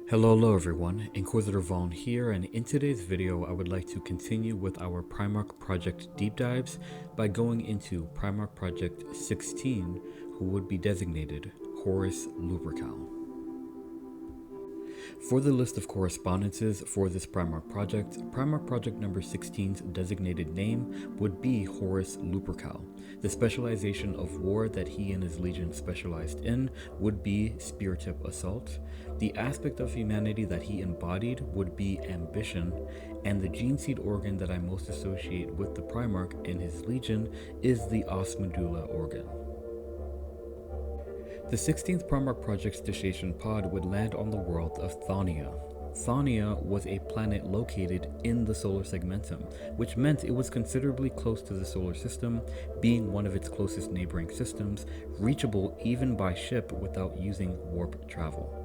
Hello everyone, Inquisitor Vaughn here, and in today's video I would like to continue with our Primarch Project deep dives by going into Primarch Project 16, who would be designated Horus Lupercal. For the list of correspondences for this Primarch Project number 16's designated name would be Horus Lupercal. The specialization of war that he and his legion specialized in would be spear tip assault. The aspect of humanity that he embodied would be ambition, and the gene seed organ that I most associate with the Primarch and his legion is the os medulla organ. The 16th Primarch Project station pod would land on the world of Thania. Thania was a planet located in the solar segmentum, which meant it was considerably close to the solar system, being one of its closest neighboring systems, reachable even by ship without using warp travel.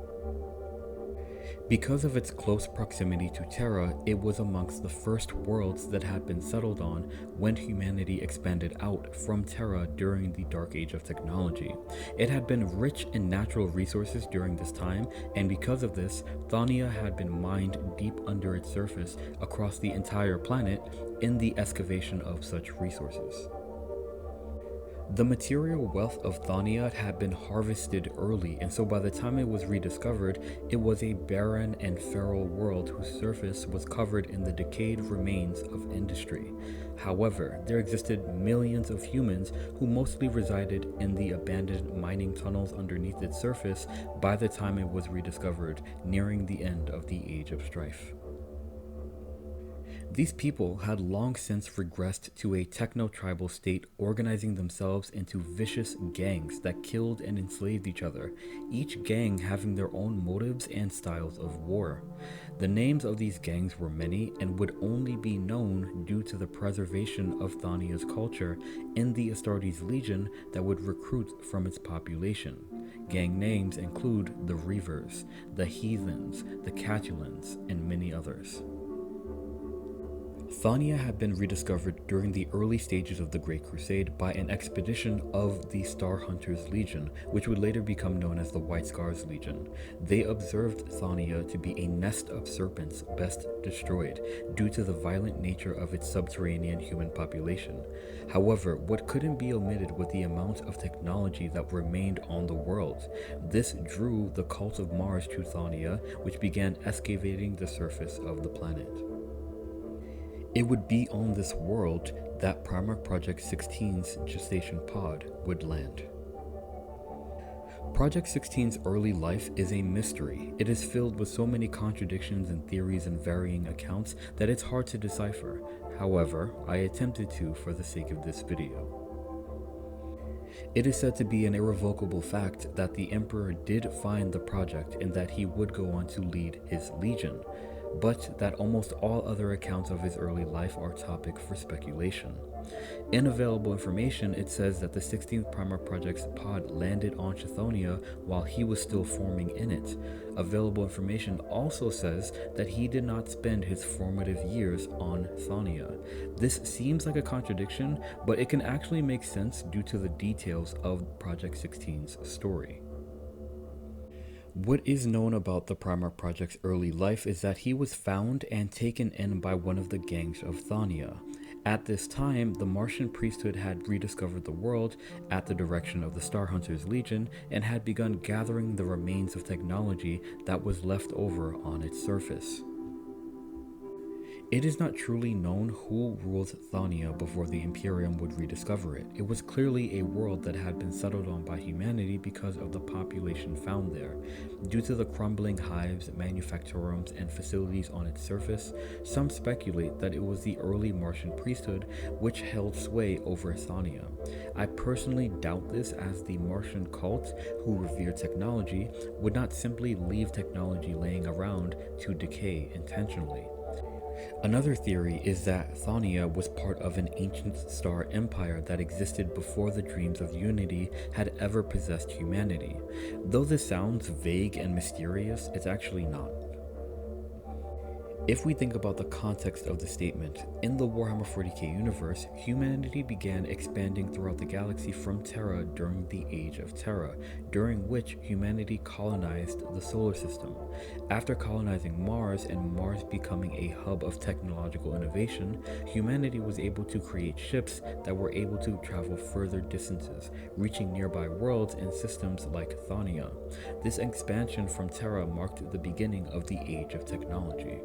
Because of its close proximity to Terra, it was amongst the first worlds that had been settled on when humanity expanded out from Terra during the Dark Age of technology. It had been rich in natural resources during this time, and because of this, Thania had been mined deep under its surface across the entire planet in the excavation of such resources. The material wealth of Thania had been harvested early, and so by the time it was rediscovered, it was a barren and feral world whose surface was covered in the decayed remains of industry. However, there existed millions of humans who mostly resided in the abandoned mining tunnels underneath its surface by the time it was rediscovered, nearing the end of the Age of Strife. These people had long since regressed to a techno-tribal state, organizing themselves into vicious gangs that killed and enslaved each other, each gang having their own motives and styles of war. The names of these gangs were many and would only be known due to the preservation of Thania's culture in the Astartes Legion that would recruit from its population. Gang names include the Reavers, the Heathens, the Catulans, and many others. Thania had been rediscovered during the early stages of the Great Crusade by an expedition of the Star Hunters Legion, which would later become known as the White Scars Legion. They observed Thania to be a nest of serpents best destroyed due to the violent nature of its subterranean human population. However, what couldn't be omitted was the amount of technology that remained on the world. This drew the cult of Mars to Thania, which began excavating the surface of the planet. It would be on this world that Primarch Project 16's gestation pod would land. Project 16's early life is a mystery. It is filled with so many contradictions and theories and varying accounts that it's hard to decipher. However, I attempted to for the sake of this video. It is said to be an irrevocable fact that the Emperor did find the project and that he would go on to lead his legion, but that almost all other accounts of his early life are topic for speculation. In available information, it says that the 16th Primarch Project's pod landed on Chthoniya while he was still forming in it. Available information also says that he did not spend his formative years on Thania. This seems like a contradiction, but it can actually make sense due to the details of Project 16's story. What is known about the Primarch Project's early life is that he was found and taken in by one of the gangs of Thania. At this time, the Martian priesthood had rediscovered the world at the direction of the Star Hunters Legion and had begun gathering the remains of technology that was left over on its surface. It is not truly known who ruled Thania before the Imperium would rediscover it. It was clearly a world that had been settled on by humanity because of the population found there. Due to the crumbling hives, manufactorums, and facilities on its surface, some speculate that it was the early Martian priesthood which held sway over Thania. I personally doubt this, as the Martian cult, who revere technology, would not simply leave technology laying around to decay intentionally. Another theory is that Thania was part of an ancient star empire that existed before the dreams of unity had ever possessed humanity. Though this sounds vague and mysterious, it's actually not. If we think about the context of the statement, in the Warhammer 40k universe, humanity began expanding throughout the galaxy from Terra during the Age of Terra, during which humanity colonized the solar system. After colonizing Mars and Mars becoming a hub of technological innovation, humanity was able to create ships that were able to travel further distances, reaching nearby worlds and systems like Thania. This expansion from Terra marked the beginning of the Age of Technology.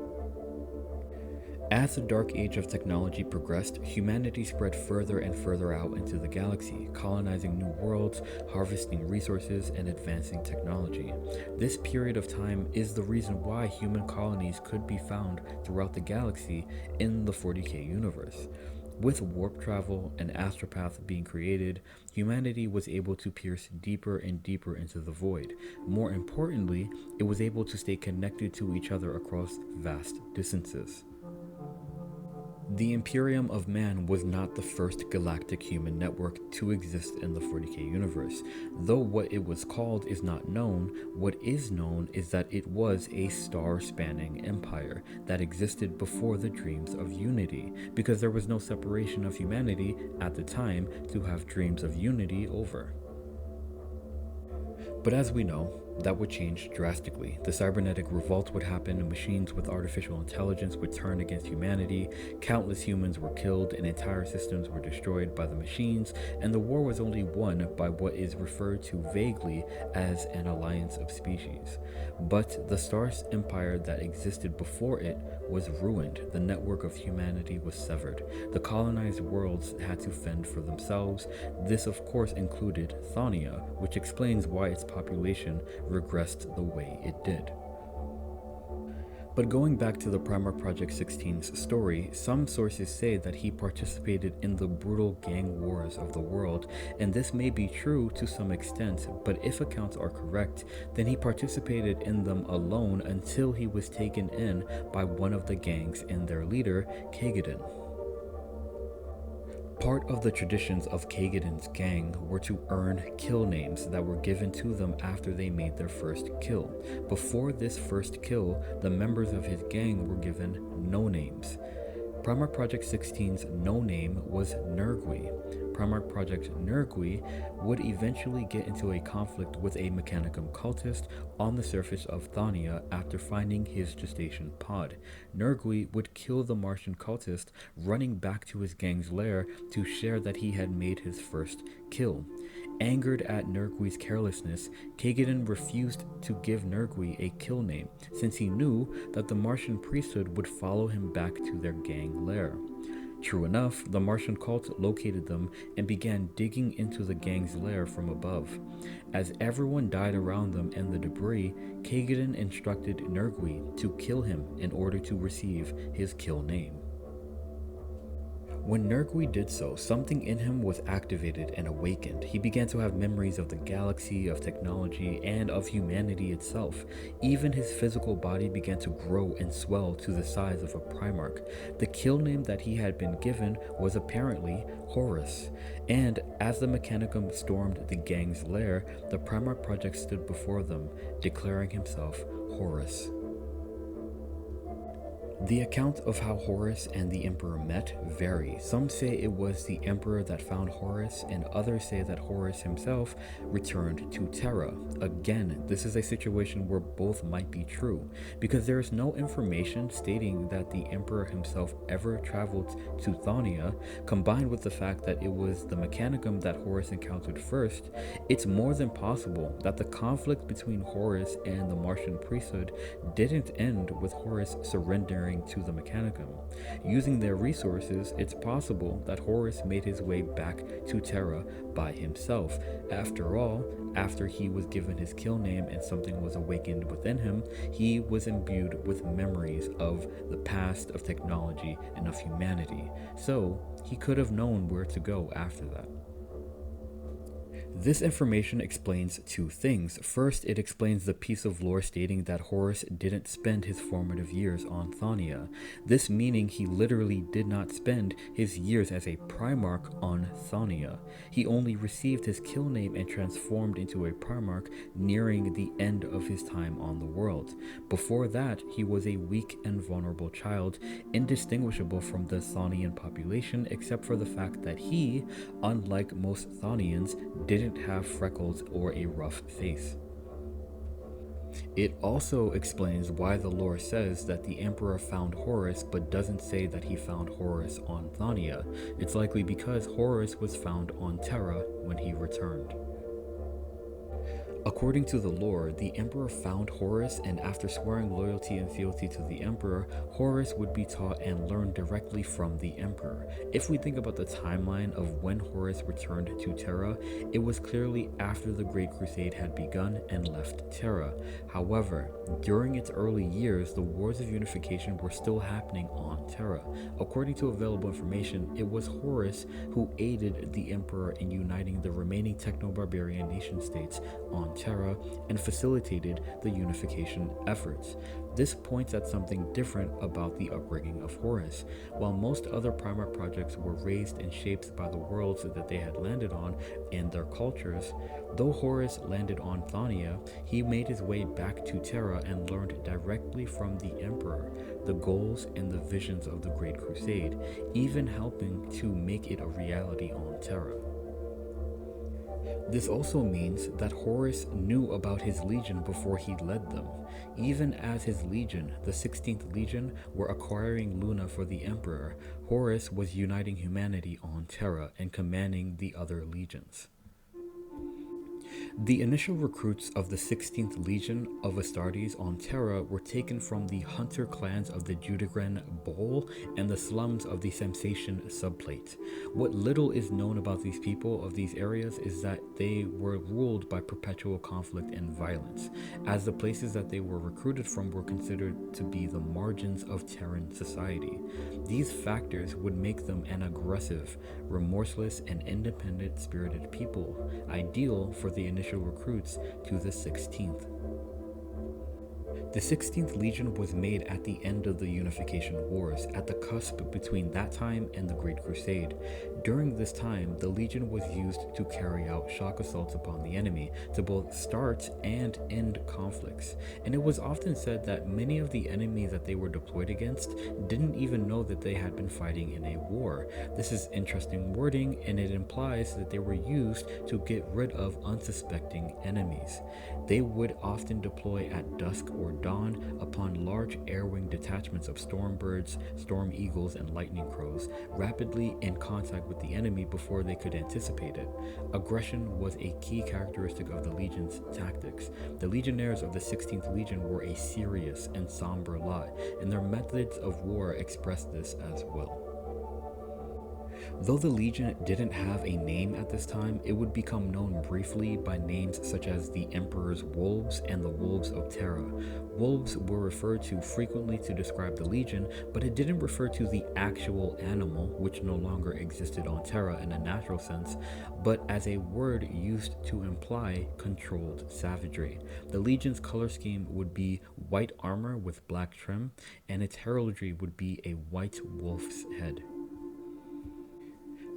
As the Dark Age of technology progressed, humanity spread further and further out into the galaxy, colonizing new worlds, harvesting resources, and advancing technology. This period of time is the reason why human colonies could be found throughout the galaxy in the 40k universe. With warp travel and astropath being created, humanity was able to pierce deeper and deeper into the void. More importantly, it was able to stay connected to each other across vast distances. The Imperium of Man was not the first galactic human network to exist in the 40k universe. Though what it was called is not known, what is known is that it was a star-spanning empire that existed before the dreams of unity, because there was no separation of humanity at the time to have dreams of unity over. But as we know, that would change drastically. The cybernetic revolt would happen, and machines with artificial intelligence would turn against humanity, countless humans were killed, and entire systems were destroyed by the machines, and the war was only won by what is referred to vaguely as an alliance of species. But the Stars Empire that existed before it was ruined. The network of humanity was severed. The colonized worlds had to fend for themselves. This of course included Thania, which explains why its population regressed the way it did. But going back to the Primarch Project 16's story, some sources say that he participated in the brutal gang wars of the world, and this may be true to some extent, but if accounts are correct, then he participated in them alone until he was taken in by one of the gangs and their leader, Khagadin. Part of the traditions of Khagadin's gang were to earn kill names that were given to them after they made their first kill. Before this first kill, the members of his gang were given no names. Primarch Project 16's no name was Nergui. Primarch Project Nergui would eventually get into a conflict with a Mechanicum cultist on the surface of Thania after finding his gestation pod. Nergui would kill the Martian cultist, running back to his gang's lair to share that he had made his first kill. Angered at Nergui's carelessness, Khagadin refused to give Nergui a kill name, since he knew that the Martian priesthood would follow him back to their gang lair. True enough, the Martian cult located them and began digging into the gang's lair from above. As everyone died around them in the debris, Khagadin instructed Nergui to kill him in order to receive his kill name. When Nergui did so, something in him was activated and awakened. He began to have memories of the galaxy, of technology, and of humanity itself. Even his physical body began to grow and swell to the size of a Primarch. The kill name that he had been given was apparently Horus. And as the Mechanicum stormed the gang's lair, the Primarch Project stood before them, declaring himself Horus. The account of how Horus and the Emperor met vary. Some say it was the Emperor that found Horus, and others say that Horus himself returned to Terra. Again, this is a situation where both might be true, because there is no information stating that the Emperor himself ever traveled to Thania. Combined with the fact that it was the Mechanicum that Horus encountered first, it's more than possible that the conflict between Horus and the Martian priesthood didn't end with Horus surrendering to the Mechanicum. Using their resources, it's possible that Horus made his way back to Terra by himself. After all, after he was given his kill name and something was awakened within him, he was imbued with memories of the past, of technology, and of humanity. So he could have known where to go after that. This information explains two things. First, it explains the piece of lore stating that Horus didn't spend his formative years on Thania, this meaning he literally did not spend his years as a Primarch on Thania. He only received his kill name and transformed into a Primarch nearing the end of his time on the world. Before that, he was a weak and vulnerable child, indistinguishable from the Thanian population except for the fact that he, unlike most Thanians, didn't have freckles or a rough face. It also explains why the lore says that the Emperor found Horus but doesn't say that he found Horus on Thania. It's likely because Horus was found on Terra when he returned. According to the lore, the Emperor found Horus, and after swearing loyalty and fealty to the Emperor, Horus would be taught and learn directly from the Emperor. If we think about the timeline of when Horus returned to Terra, it was clearly after the Great Crusade had begun and left Terra. However, during its early years, the Wars of Unification were still happening on Terra. According to available information, it was Horus who aided the Emperor in uniting the remaining techno-barbarian nation-states on Terra and facilitated the unification efforts. This points at something different about the upbringing of Horus. While most other Primarch projects were raised and shaped by the worlds that they had landed on and their cultures, though Horus landed on Thania, he made his way back to Terra and learned directly from the Emperor the goals and the visions of the Great Crusade, even helping to make it a reality on Terra. This also means that Horus knew about his legion before he led them. Even as his legion, the 16th Legion, were acquiring Luna for the Emperor, Horus was uniting humanity on Terra and commanding the other legions. The initial recruits of the 16th Legion of Astartes on Terra were taken from the hunter clans of the Judagren Bowl and the slums of the Sensation subplate. What little is known about these people of these areas is that they were ruled by perpetual conflict and violence, as the places that they were recruited from were considered to be the margins of Terran society. These factors would make them an aggressive, remorseless, and independent-spirited people, ideal for the initial recruits to the 16th. The 16th Legion was made at the end of the Unification Wars, at the cusp between that time and the Great Crusade. During this time, the Legion was used to carry out shock assaults upon the enemy, to both start and end conflicts. And it was often said that many of the enemies that they were deployed against didn't even know that they had been fighting in a war. This is interesting wording, and it implies that they were used to get rid of unsuspecting enemies. They would often deploy at dusk or dawn upon large air-wing detachments of stormbirds, storm eagles, and lightning crows, rapidly in contact with the enemy before they could anticipate it. Aggression was a key characteristic of the Legion's tactics. The Legionnaires of the 16th Legion were a serious and somber lot, and their methods of war expressed this as well. Though the Legion didn't have a name at this time, it would become known briefly by names such as the Emperor's Wolves and the Wolves of Terra. Wolves were referred to frequently to describe the Legion, but it didn't refer to the actual animal, which no longer existed on Terra in a natural sense, but as a word used to imply controlled savagery. The Legion's color scheme would be white armor with black trim, and its heraldry would be a white wolf's head.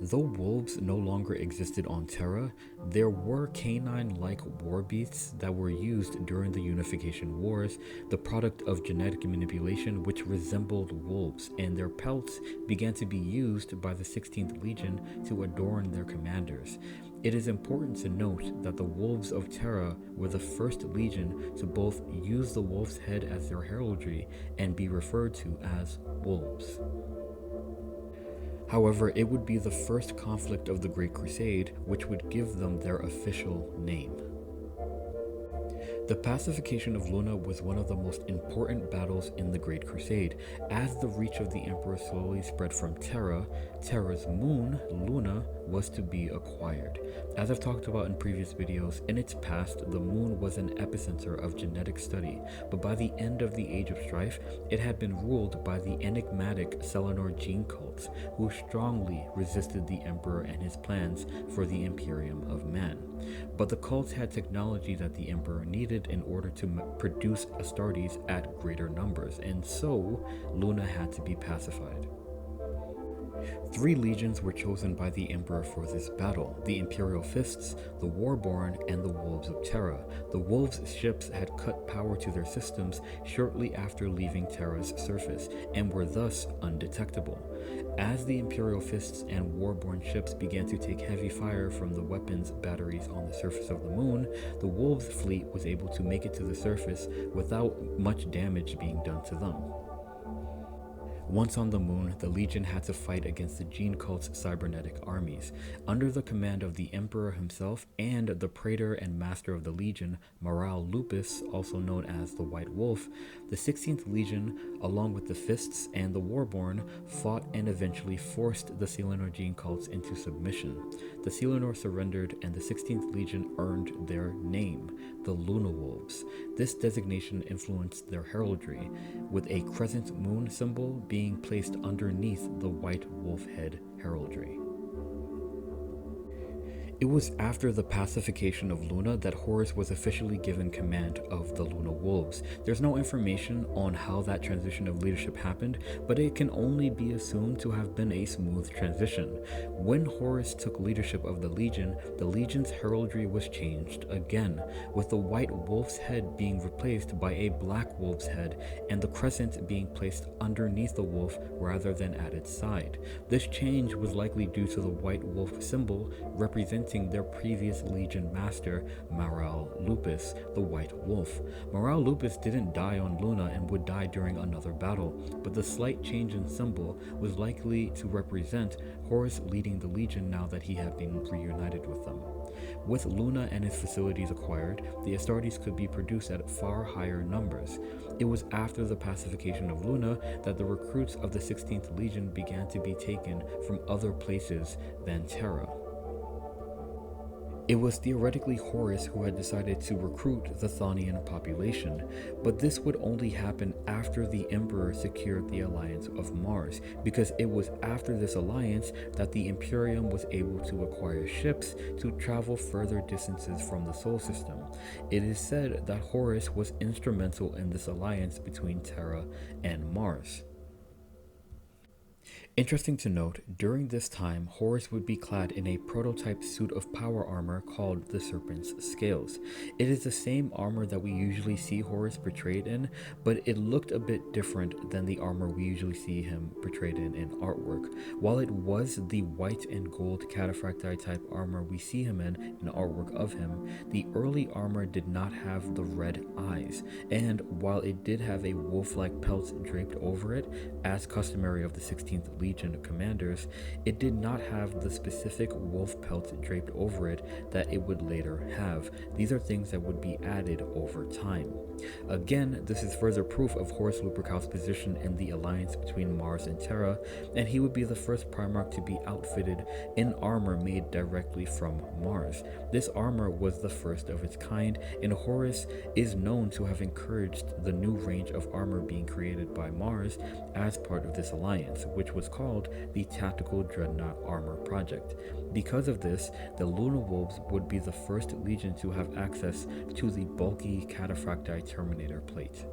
Though wolves no longer existed on Terra, there were canine-like war beasts that were used during the Unification Wars, the product of genetic manipulation which resembled wolves, and their pelts began to be used by the 16th Legion to adorn their commanders. It is important to note that the Wolves of Terra were the first legion to both use the wolf's head as their heraldry and be referred to as wolves. However, it would be the first conflict of the Great Crusade which would give them their official name. The pacification of Luna was one of the most important battles in the Great Crusade. As the reach of the Emperor slowly spread from Terra, Terra's moon, Luna, was to be acquired. As I've talked about in previous videos, in its past, the moon was an epicenter of genetic study, but by the end of the Age of Strife, it had been ruled by the enigmatic Selenor gene cults, who strongly resisted the Emperor and his plans for the Imperium of Man. But the cults had technology that the Emperor needed in order to produce Astartes at greater numbers, and so Luna had to be pacified. 3 legions were chosen by the Emperor for this battle: the Imperial Fists, the Warborn, and the Wolves of Terra. The Wolves' ships had cut power to their systems shortly after leaving Terra's surface, and were thus undetectable. As the Imperial Fists and Warborn ships began to take heavy fire from the weapons batteries on the surface of the moon, the Wolves' fleet was able to make it to the surface without much damage being done to them. Once on the moon, the Legion had to fight against the Gene Cult's cybernetic armies. Under the command of the Emperor himself and the Praetor and Master of the Legion, Maral Lupus, also known as the White Wolf, the 16th Legion, along with the Fists and the Warborn, fought and eventually forced the Selenor Gene Cults into submission. The Selenor surrendered, and the 16th Legion earned their name, the Luna Wolves. This designation influenced their heraldry, with a crescent moon symbol being placed underneath the white wolf head heraldry. It was after the pacification of Luna that Horus was officially given command of the Luna Wolves. There's no information on how that transition of leadership happened, but it can only be assumed to have been a smooth transition. When Horus took leadership of the Legion's heraldry was changed again, with the white wolf's head being replaced by a black wolf's head, and the crescent being placed underneath the wolf rather than at its side. This change was likely due to the white wolf symbol representing their previous Legion master, Maral Lupus, the White Wolf. Maral Lupus didn't die on Luna and would die during another battle, but the slight change in symbol was likely to represent Horus leading the Legion now that he had been reunited with them. With Luna and his facilities acquired, the Astartes could be produced at far higher numbers. It was after the pacification of Luna that the recruits of the 16th Legion began to be taken from other places than Terra. It was theoretically Horus who had decided to recruit the Thonian population, but this would only happen after the Emperor secured the alliance of Mars, because it was after this alliance that the Imperium was able to acquire ships to travel further distances from the Sol system. It is said that Horus was instrumental in this alliance between Terra and Mars. Interesting to note, during this time, Horus would be clad in a prototype suit of power armor called the Serpent's Scales. It is the same armor that we usually see Horus portrayed in, but it looked a bit different than the armor we usually see him portrayed in artwork. While it was the white and gold cataphractii type armor we see him in artwork of him, the early armor did not have the red eyes, and while it did have a wolf-like pelt draped over it, as customary of the 16th Legion commanders, it did not have the specific wolf pelt draped over it that it would later have. These are things that would be added over time. Again, this is further proof of Horus Lupercal's position in the alliance between Mars and Terra, and he would be the first Primarch to be outfitted in armor made directly from Mars. This armor was the first of its kind, and Horus is known to have encouraged the new range of armor being created by Mars as part of this alliance, which was called the Tactical Dreadnought Armor Project. Because of this, the Luna Wolves would be the first Legion to have access to the bulky cataphractii Terminator plate.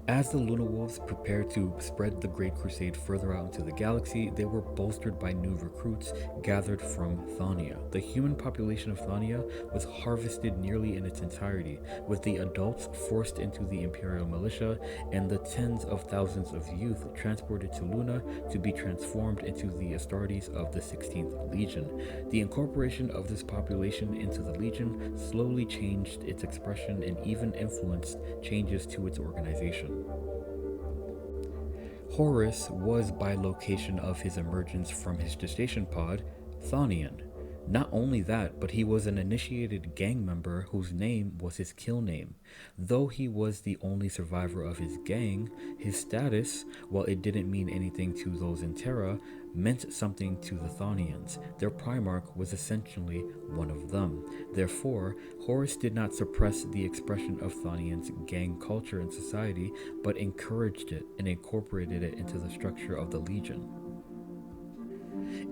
As the Luna Wolves prepared to spread the Great Crusade further out into the galaxy, they were bolstered by new recruits gathered from Thonia. The human population of Thonia was harvested nearly in its entirety, with the adults forced into the Imperial militia and the tens of thousands of youth transported to Luna to be transformed into the Astartes of the 16th Legion. The incorporation of this population into the Legion slowly changed its expression and even influenced changes to its organization. Horus was by location of his emergence from his gestation pod, Thonian. Not only that, but he was an initiated gang member whose name was his kill name. Though he was the only survivor of his gang, his status, while it didn't mean anything to those in Terra, meant something to the Thonians. Their Primarch was essentially one of them. Therefore, Horus did not suppress the expression of Thonians' gang culture in society, but encouraged it and incorporated it into the structure of the Legion.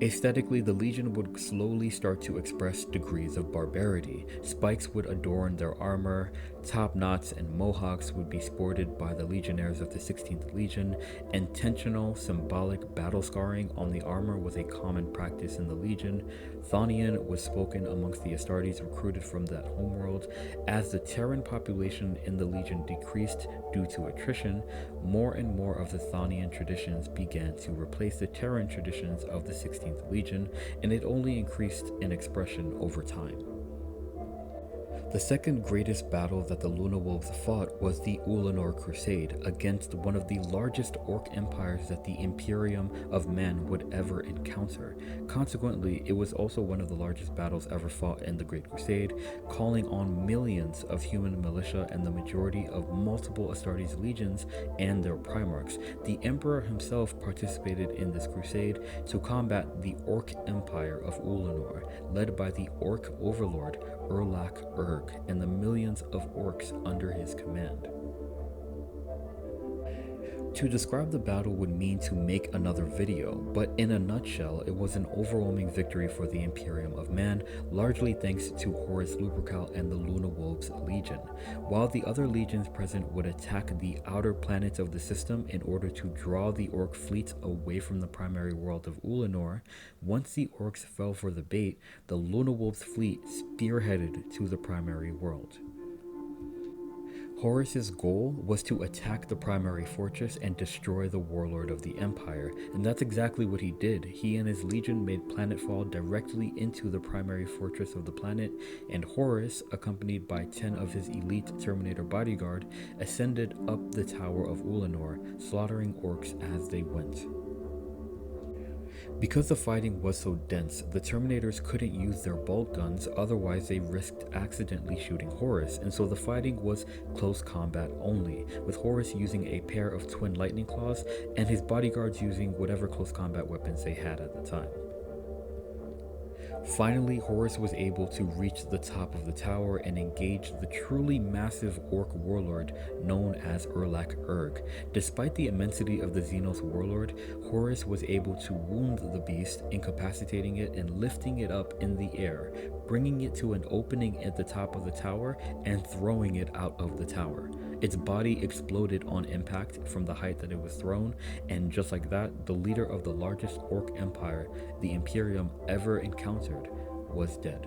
Aesthetically, the Legion would slowly start to express degrees of barbarity. Spikes would adorn their armor, top knots and mohawks would be sported by the legionnaires of the 16th Legion. Intentional, symbolic battle scarring on the armor was a common practice in the Legion. Thonian was spoken amongst the Astartes recruited from that homeworld. As the Terran population in the Legion decreased due to attrition, more and more of the Thonian traditions began to replace the Terran traditions of the 16th Legion, and it only increased in expression over time. The second greatest battle that the Luna Wolves fought was the Ullanor Crusade against one of the largest orc empires that the Imperium of Man would ever encounter. Consequently, it was also one of the largest battles ever fought in the Great Crusade, calling on millions of human militia and the majority of multiple Astartes legions and their primarchs. The Emperor himself participated in this crusade to combat the Orc Empire of Ullanor, led by the Orc Overlord Erlak Erg and the millions of orcs under his command. To describe the battle would mean to make another video, but in a nutshell, it was an overwhelming victory for the Imperium of Man, largely thanks to Horus Lupercal and the Luna Wolves Legion. While the other legions present would attack the outer planets of the system in order to draw the orc fleets away from the primary world of Ullanor, once the orcs fell for the bait, the Luna Wolves fleet spearheaded to the primary world. Horus's goal was to attack the primary fortress and destroy the warlord of the empire, and that's exactly what he did. He and his legion made planetfall directly into the primary fortress of the planet, and Horus, accompanied by 10 of his elite Terminator bodyguard, ascended up the Tower of Ullanor, slaughtering orcs as they went. Because the fighting was so dense, the Terminators couldn't use their bolt guns, otherwise they risked accidentally shooting Horus, and so the fighting was close combat only, with Horus using a pair of twin lightning claws and his bodyguards using whatever close combat weapons they had at the time. Finally, Horus was able to reach the top of the tower and engage the truly massive orc warlord known as Erlak Erg. Despite the immensity of the Xenos warlord, Horus was able to wound the beast, incapacitating it and lifting it up in the air, bringing it to an opening at the top of the tower and throwing it out of the tower. Its body exploded on impact from the height that it was thrown, and just like that, the leader of the largest orc empire the Imperium ever encountered was dead.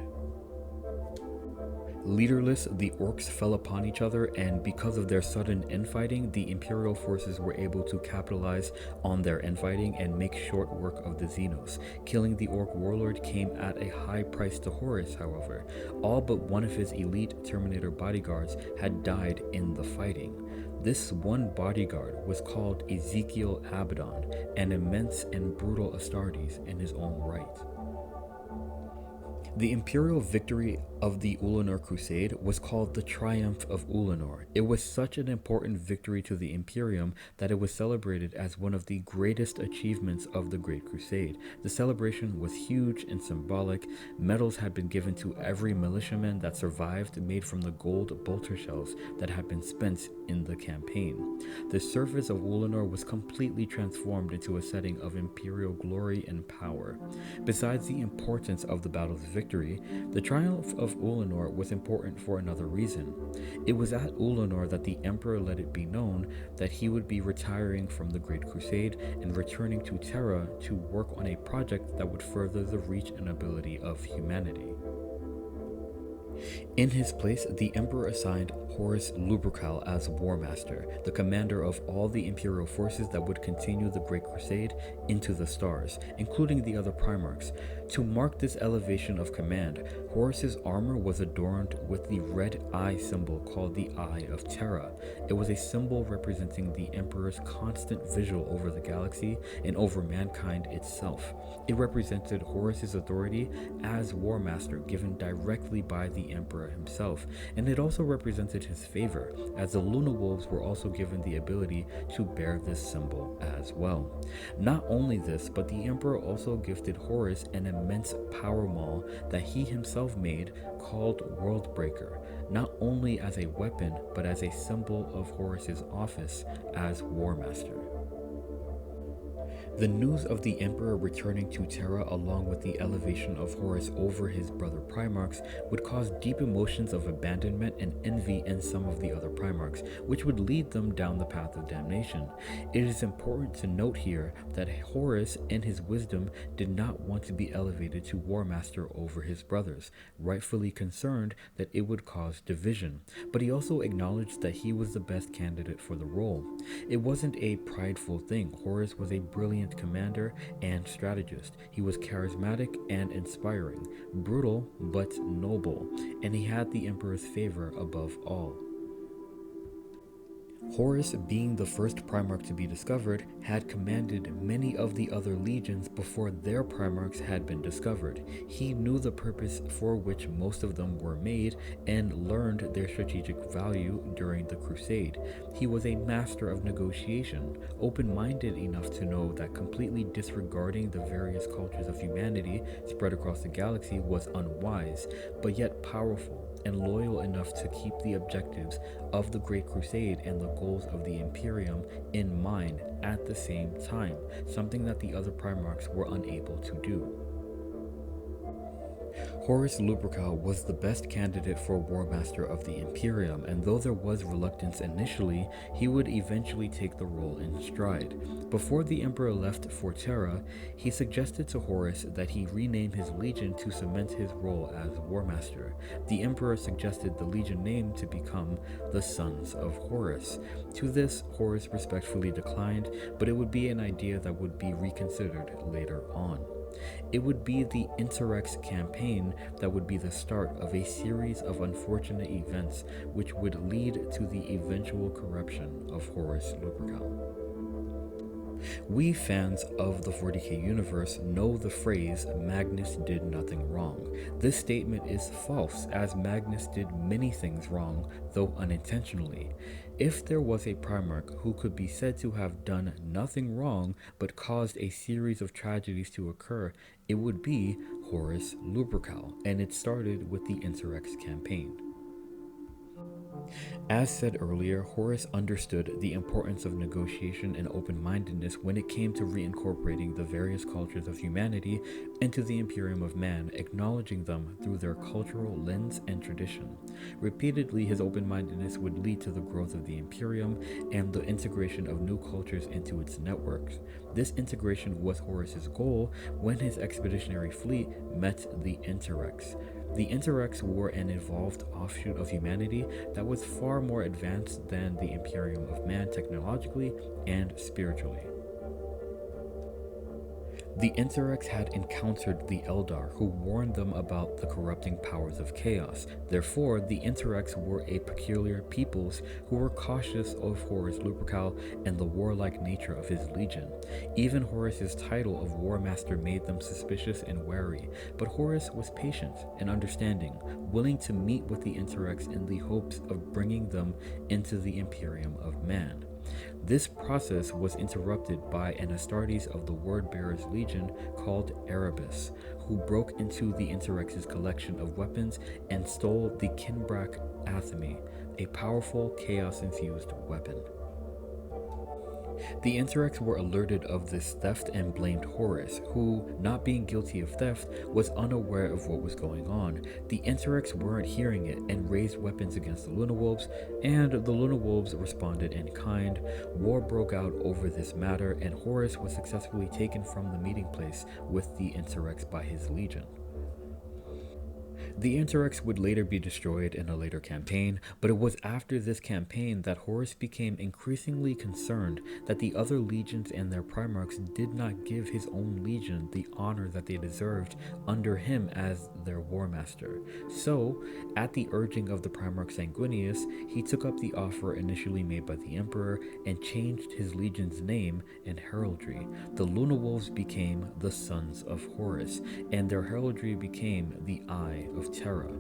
Leaderless, the orcs fell upon each other, and because of their sudden infighting, the Imperial forces were able to capitalize on their infighting and make short work of the Xenos. Killing the orc warlord came at a high price to Horus, however. All but one of his elite Terminator bodyguards had died in the fighting. This one bodyguard was called Ezekiel Abaddon, an immense and brutal Astartes in his own right. The imperial victory of the Ullanor Crusade was called the Triumph of Ullanor. It was such an important victory to the Imperium that it was celebrated as one of the greatest achievements of the Great Crusade. The celebration was huge and symbolic. Medals had been given to every militiaman that survived, made from the gold bolter shells that had been spent in the campaign. The surface of Ullanor was completely transformed into a setting of imperial glory and power. Besides the importance of the battle's victory, the Triumph of Ullanor was important for another reason. It was at Ullanor that the Emperor let it be known that he would be retiring from the Great Crusade and returning to Terra to work on a project that would further the reach and ability of humanity. In his place, the Emperor assigned Horus Lupercal as War Master, the commander of all the Imperial forces that would continue the Great Crusade into the stars, including the other Primarchs. To mark this elevation of command, Horus's armor was adorned with the red eye symbol called the Eye of Terra. It was a symbol representing the Emperor's constant vigil over the galaxy and over mankind itself. It represented Horus's authority as War Master given directly by the Emperor himself, and it also represented his favor, as the Luna Wolves were also given the ability to bear this symbol as well. Not only this, but the Emperor also gifted Horus an immense power maul that he himself made called Worldbreaker, not only as a weapon but as a symbol of Horus's office as War Master. The news of the Emperor returning to Terra along with the elevation of Horus over his brother Primarchs would cause deep emotions of abandonment and envy in some of the other Primarchs, which would lead them down the path of damnation. It is important to note here that Horus, in his wisdom, did not want to be elevated to War Master over his brothers, rightfully concerned that it would cause division, but he also acknowledged that he was the best candidate for the role. It wasn't a prideful thing. Horus was a brilliant commander and strategist. He was charismatic and inspiring, brutal but noble, and he had the Emperor's favor above all. Horus, being the first Primarch to be discovered, had commanded many of the other legions before their Primarchs had been discovered. He knew the purpose for which most of them were made and learned their strategic value during the Crusade. He was a master of negotiation, open-minded enough to know that completely disregarding the various cultures of humanity spread across the galaxy was unwise, but yet powerful, and loyal enough to keep the objectives of the Great Crusade and the goals of the Imperium in mind at the same time, something that the other Primarchs were unable to do. Horus Lupercal was the best candidate for War Master of the Imperium, and though there was reluctance initially, he would eventually take the role in stride. Before the Emperor left for Terra, he suggested to Horus that he rename his legion to cement his role as War Master. The Emperor suggested the legion name to become the Sons of Horus. To this, Horus respectfully declined, but it would be an idea that would be reconsidered later on. It would be the Interrex campaign that would be the start of a series of unfortunate events which would lead to the eventual corruption of Horus Lupercal. We fans of the 40k universe know the phrase Magnus did nothing wrong. This statement is false, as Magnus did many things wrong, though unintentionally. If there was a Primarch who could be said to have done nothing wrong but caused a series of tragedies to occur, it would be Horus Lupercal, and it started with the Interrex campaign. As said earlier, Horus understood the importance of negotiation and open-mindedness when it came to reincorporating the various cultures of humanity into the Imperium of Man, acknowledging them through their cultural lens and tradition. Repeatedly, his open-mindedness would lead to the growth of the Imperium and the integration of new cultures into its networks. This integration was Horus's goal when his expeditionary fleet met the Interrex. The Interrex were an evolved offshoot of humanity that was far more advanced than the Imperium of Man technologically and spiritually. The Interrex had encountered the Eldar, who warned them about the corrupting powers of chaos. Therefore, the Interrex were a peculiar peoples who were cautious of Horus Lupercal and the warlike nature of his legion. Even Horus's title of War Master made them suspicious and wary, but Horus was patient and understanding, willing to meet with the Interrex in the hopes of bringing them into the Imperium of Man. This process was interrupted by an Astartes of the Wordbearers Legion called Erebus, who broke into the Interrex's collection of weapons and stole the Kinbrak Athame, a powerful chaos-infused weapon. The Interrex were alerted of this theft and blamed Horus, who, not being guilty of theft, was unaware of what was going on. The Interrex weren't hearing it and raised weapons against the Luna Wolves, and the Luna Wolves responded in kind. War broke out over this matter, and Horus was successfully taken from the meeting place with the Interrex by his legion. The Antarex would later be destroyed in a later campaign, but it was after this campaign that Horus became increasingly concerned that the other legions and their primarchs did not give his own legion the honor that they deserved under him as their war master. So, at the urging of the primarch Sanguinius, he took up the offer initially made by the emperor and changed his legion's name and heraldry. The Luna Wolves became the Sons of Horus, and their heraldry became the Eye of Terra.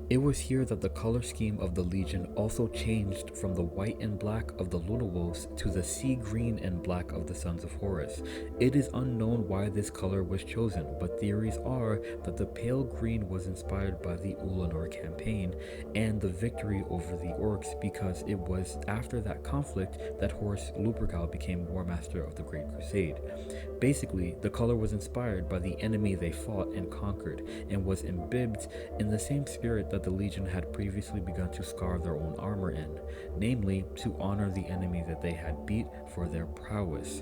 It was here that the color scheme of the Legion also changed from the white and black of the Luna Wolves to the sea green and black of the Sons of Horus. It is unknown why this color was chosen, but theories are that the pale green was inspired by the Ullanor campaign and the victory over the Orcs, because it was after that conflict that Horus Lupercal became War Master of the Great Crusade. Basically, the color was inspired by the enemy they fought and conquered, and was imbibed in the same spirit that the Legion had previously begun to scar their own armor in, namely to honor the enemy that they had beat for their prowess.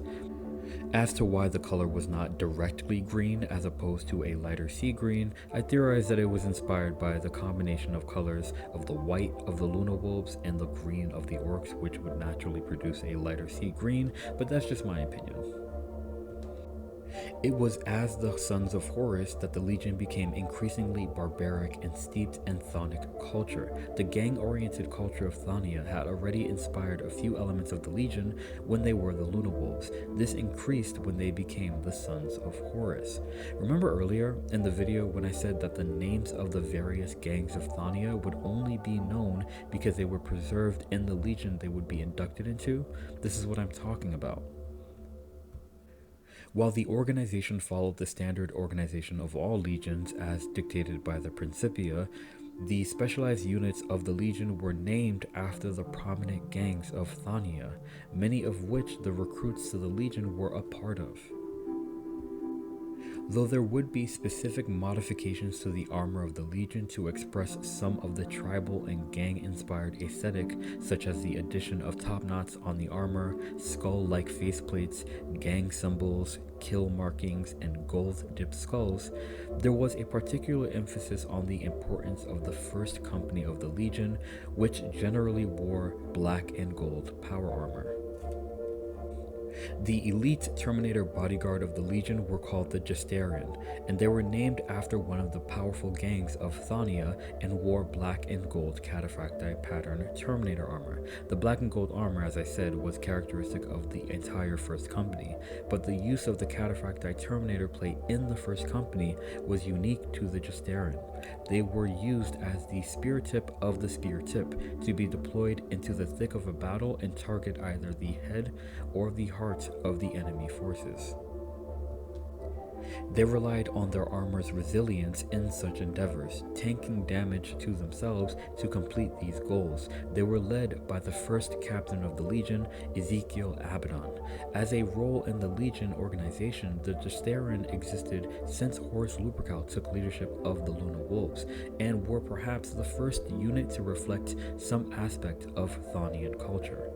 As to why the color was not directly green as opposed to a lighter sea green, I theorize that it was inspired by the combination of colors of the white of the Luna Wolves and the green of the Orcs, which would naturally produce a lighter sea green, but that's just my opinion. It was as the Sons of Horus that the Legion became increasingly barbaric and steeped in Chthonic culture. The gang-oriented culture of Chthania had already inspired a few elements of the Legion when they were the Luna Wolves. This increased when they became the Sons of Horus. Remember earlier in the video when I said that the names of the various gangs of Chthania would only be known because they were preserved in the Legion they would be inducted into? This is what I'm talking about. While the organization followed the standard organization of all legions as dictated by the Principia, the specialized units of the Legion were named after the prominent gangs of Chthania, many of which the recruits to the Legion were a part of. Though there would be specific modifications to the armor of the Legion to express some of the tribal and gang-inspired aesthetic, such as the addition of top knots on the armor, skull-like faceplates, gang symbols, kill markings, and gold-dipped skulls, there was a particular emphasis on the importance of the first company of the Legion, which generally wore black and gold power armor. The elite Terminator bodyguard of the Legion were called the Justarian, and they were named after one of the powerful gangs of Chthania and wore black and gold cataphracti pattern Terminator armor. The black and gold armor, as I said, was characteristic of the entire First Company, but the use of the cataphracti Terminator plate in the First Company was unique to the Justarian. They were used as the spear tip of the spear tip to be deployed into the thick of a battle and target either the head or the heart of the enemy forces. They relied on their armor's resilience in such endeavors, tanking damage to themselves to complete these goals. They were led by the first captain of the Legion, Ezekiel Abaddon. As a role in the Legion organization, the Justarian existed since Horus Lupercal took leadership of the Luna Wolves, and were perhaps the first unit to reflect some aspect of Chthonian culture.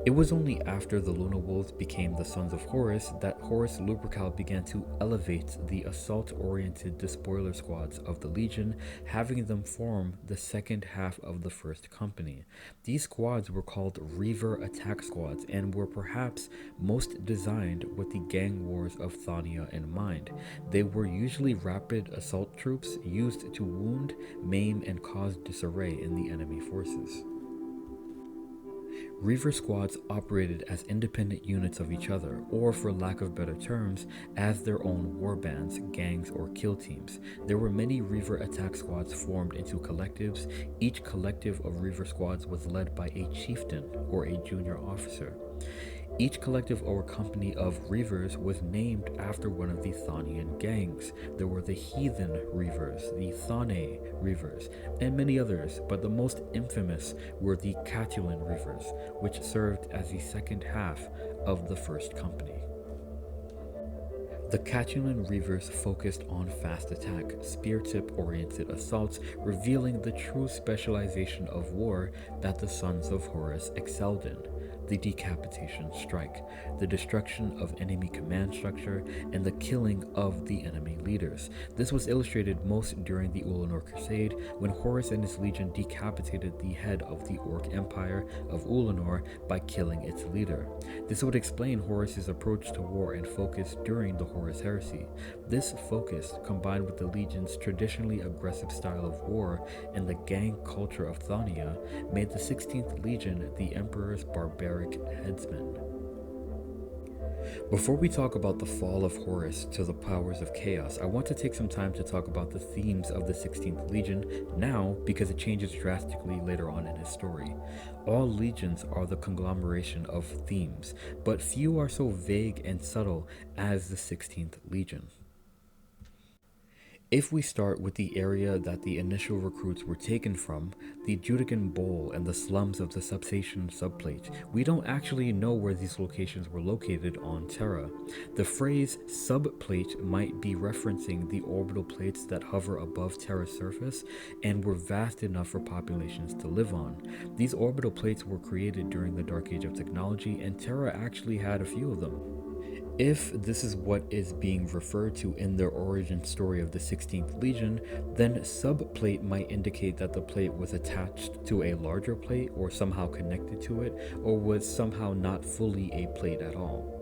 It was only after the Luna Wolves became the Sons of Horus that Horus Lupercal began to elevate the assault-oriented despoiler squads of the Legion, having them form the second half of the First Company. These squads were called Reaver Attack Squads and were perhaps most designed with the gang wars of Chthania in mind. They were usually rapid assault troops used to wound, maim, and cause disarray in the enemy forces. Reaver squads operated as independent units of each other, or for lack of better terms, as their own warbands, gangs, or kill teams. There were many Reaver attack squads formed into collectives. Each collective of Reaver squads was led by a chieftain, or a junior officer. Each collective or company of Reavers was named after one of the Chthonian gangs. There were the Heathen Reavers, the Thane Reavers, and many others, but the most infamous were the Catulan Reavers, which served as the second half of the First Company. The Catulan Reavers focused on fast attack, spear tip-oriented assaults, revealing the true specialization of war that the Sons of Horus excelled in. the decapitation strike, the destruction of enemy command structure, and the killing of the enemy leaders. This was illustrated most during the Ulanor Crusade, when Horus and his legion decapitated the head of the Orc Empire of Ulanor by killing its leader. This would explain Horus's approach to war and focus during the Horus Heresy. This focus, combined with the legion's traditionally aggressive style of war and the gang culture of Thania, made the 16th Legion the Emperor's barbaric headsman. Before we talk about the fall of Horus to the powers of chaos, I want to take some time to talk about the themes of the 16th Legion now, because it changes drastically later on in his story. All legions are the conglomeration of themes, but few are so vague and subtle as the 16th Legion. If we start with the area that the initial recruits were taken from, the Judegan Bowl and the slums of the Subsation subplate, we don't actually know where these locations were located on Terra. The phrase subplate might be referencing the orbital plates that hover above Terra's surface and were vast enough for populations to live on. These orbital plates were created during the Dark Age of technology, and Terra actually had a few of them. If this is what is being referred to in the origin story of the 16th Legion, then subplate might indicate that the plate was attached to a larger plate or somehow connected to it, or was somehow not fully a plate at all.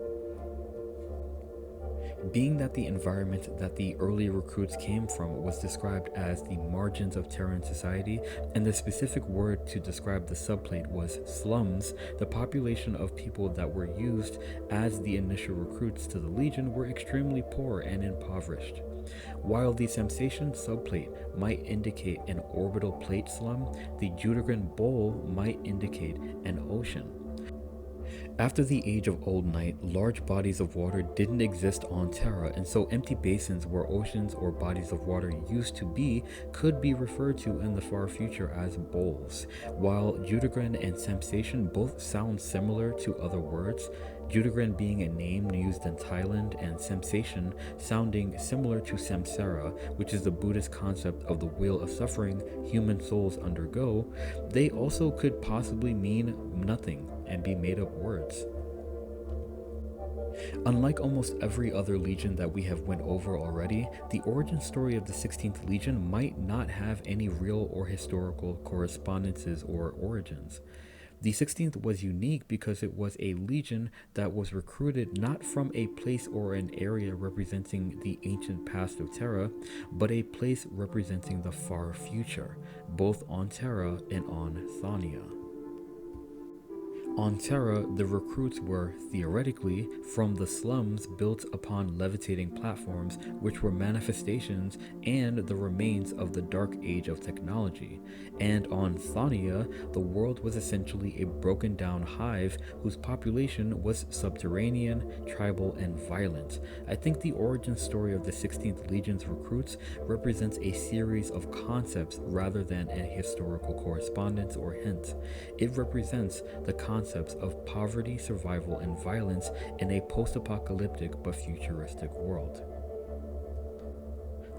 Being that the environment that the early recruits came from was described as the margins of Terran society, and the specific word to describe the subplate was slums, the population of people that were used as the initial recruits to the Legion were extremely poor and impoverished. While the Sensation subplate might indicate an orbital plate slum, the Judegan Bowl might indicate an ocean. After the Age of Old Night, large bodies of water didn't exist on Terra, and so empty basins where oceans or bodies of water used to be could be referred to in the far future as bowls. While Judegan and Sensation both sound similar to other words, Judegan being a name used in Thailand and Sensation sounding similar to Samsara, which is the Buddhist concept of the wheel of suffering human souls undergo, they also could possibly mean nothing and be made up words. Unlike almost every other legion that we have went over already, the origin story of the 16th Legion might not have any real or historical correspondences or origins. The 16th was unique because it was a legion that was recruited not from a place or an area representing the ancient past of Terra, but a place representing the far future, both on Terra and on Thania. On Terra, the recruits were, theoretically, from the slums built upon levitating platforms, which were manifestations and the remains of the Dark Age of technology. And on Thania, the world was essentially a broken down hive whose population was subterranean, tribal, and violent. I think the origin story of the 16th Legion's recruits represents a series of concepts rather than a historical correspondence or hint. It represents the concepts of poverty, survival, and violence in a post-apocalyptic but futuristic world.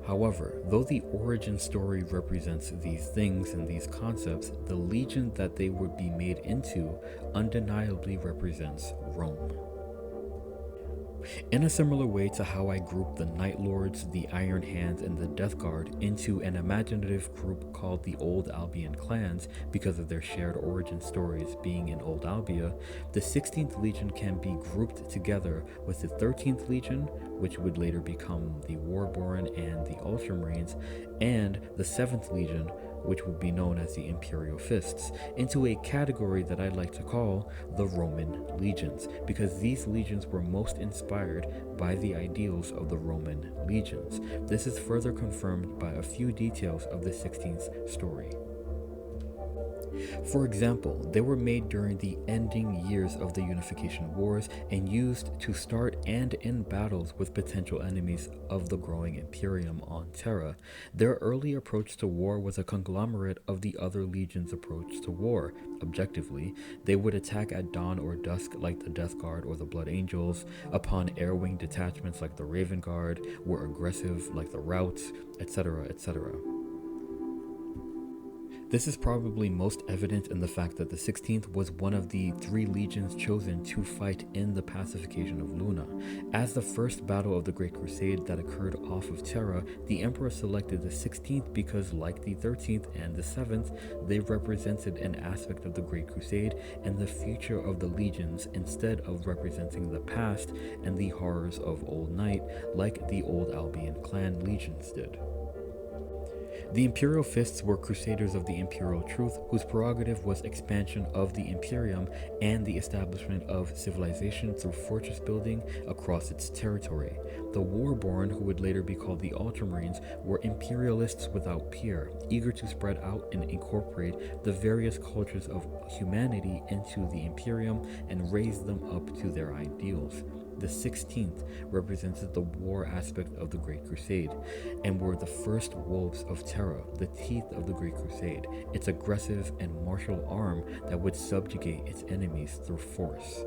However, though the origin story represents these things and these concepts, the legion that they would be made into undeniably represents Rome. In a similar way to how I grouped the Night Lords, the Iron Hands, and the Death Guard into an imaginative group called the Old Albion clans because of their shared origin stories being in Old Albia, the 16th Legion can be grouped together with the 13th Legion, which would later become the Warborn and the Ultramarines, and the 7th Legion, which would be known as the Imperial Fists, into a category that I like to call the Roman legions, because these legions were most inspired by the ideals of the Roman legions. This is further confirmed by a few details of the 16th story. For example, they were made during the ending years of the Unification Wars and used to start and end battles with potential enemies of the growing Imperium on Terra. Their early approach to war was a conglomerate of the other legions' approach to war. Objectively, they would attack at dawn or dusk like the Death Guard or the Blood Angels. Upon air-wing detachments like the Raven Guard were aggressive like the Routs, etc., etc. This is probably most evident in the fact that the 16th was one of the 3 legions chosen to fight in the pacification of Luna. As the first battle of the Great Crusade that occurred off of Terra, the Emperor selected the 16th because, like the 13th and the 7th, they represented an aspect of the Great Crusade and the future of the legions instead of representing the past and the horrors of Old Night like the old Albion clan legions did. The Imperial Fists were crusaders of the Imperial Truth, whose prerogative was expansion of the Imperium and the establishment of civilization through fortress building across its territory. The Warborn, who would later be called the Ultramarines, were imperialists without peer, eager to spread out and incorporate the various cultures of humanity into the Imperium and raise them up to their ideals. The 16th represented the war aspect of the Great Crusade and were the first wolves of Terra, the teeth of the Great Crusade, its aggressive and martial arm that would subjugate its enemies through force.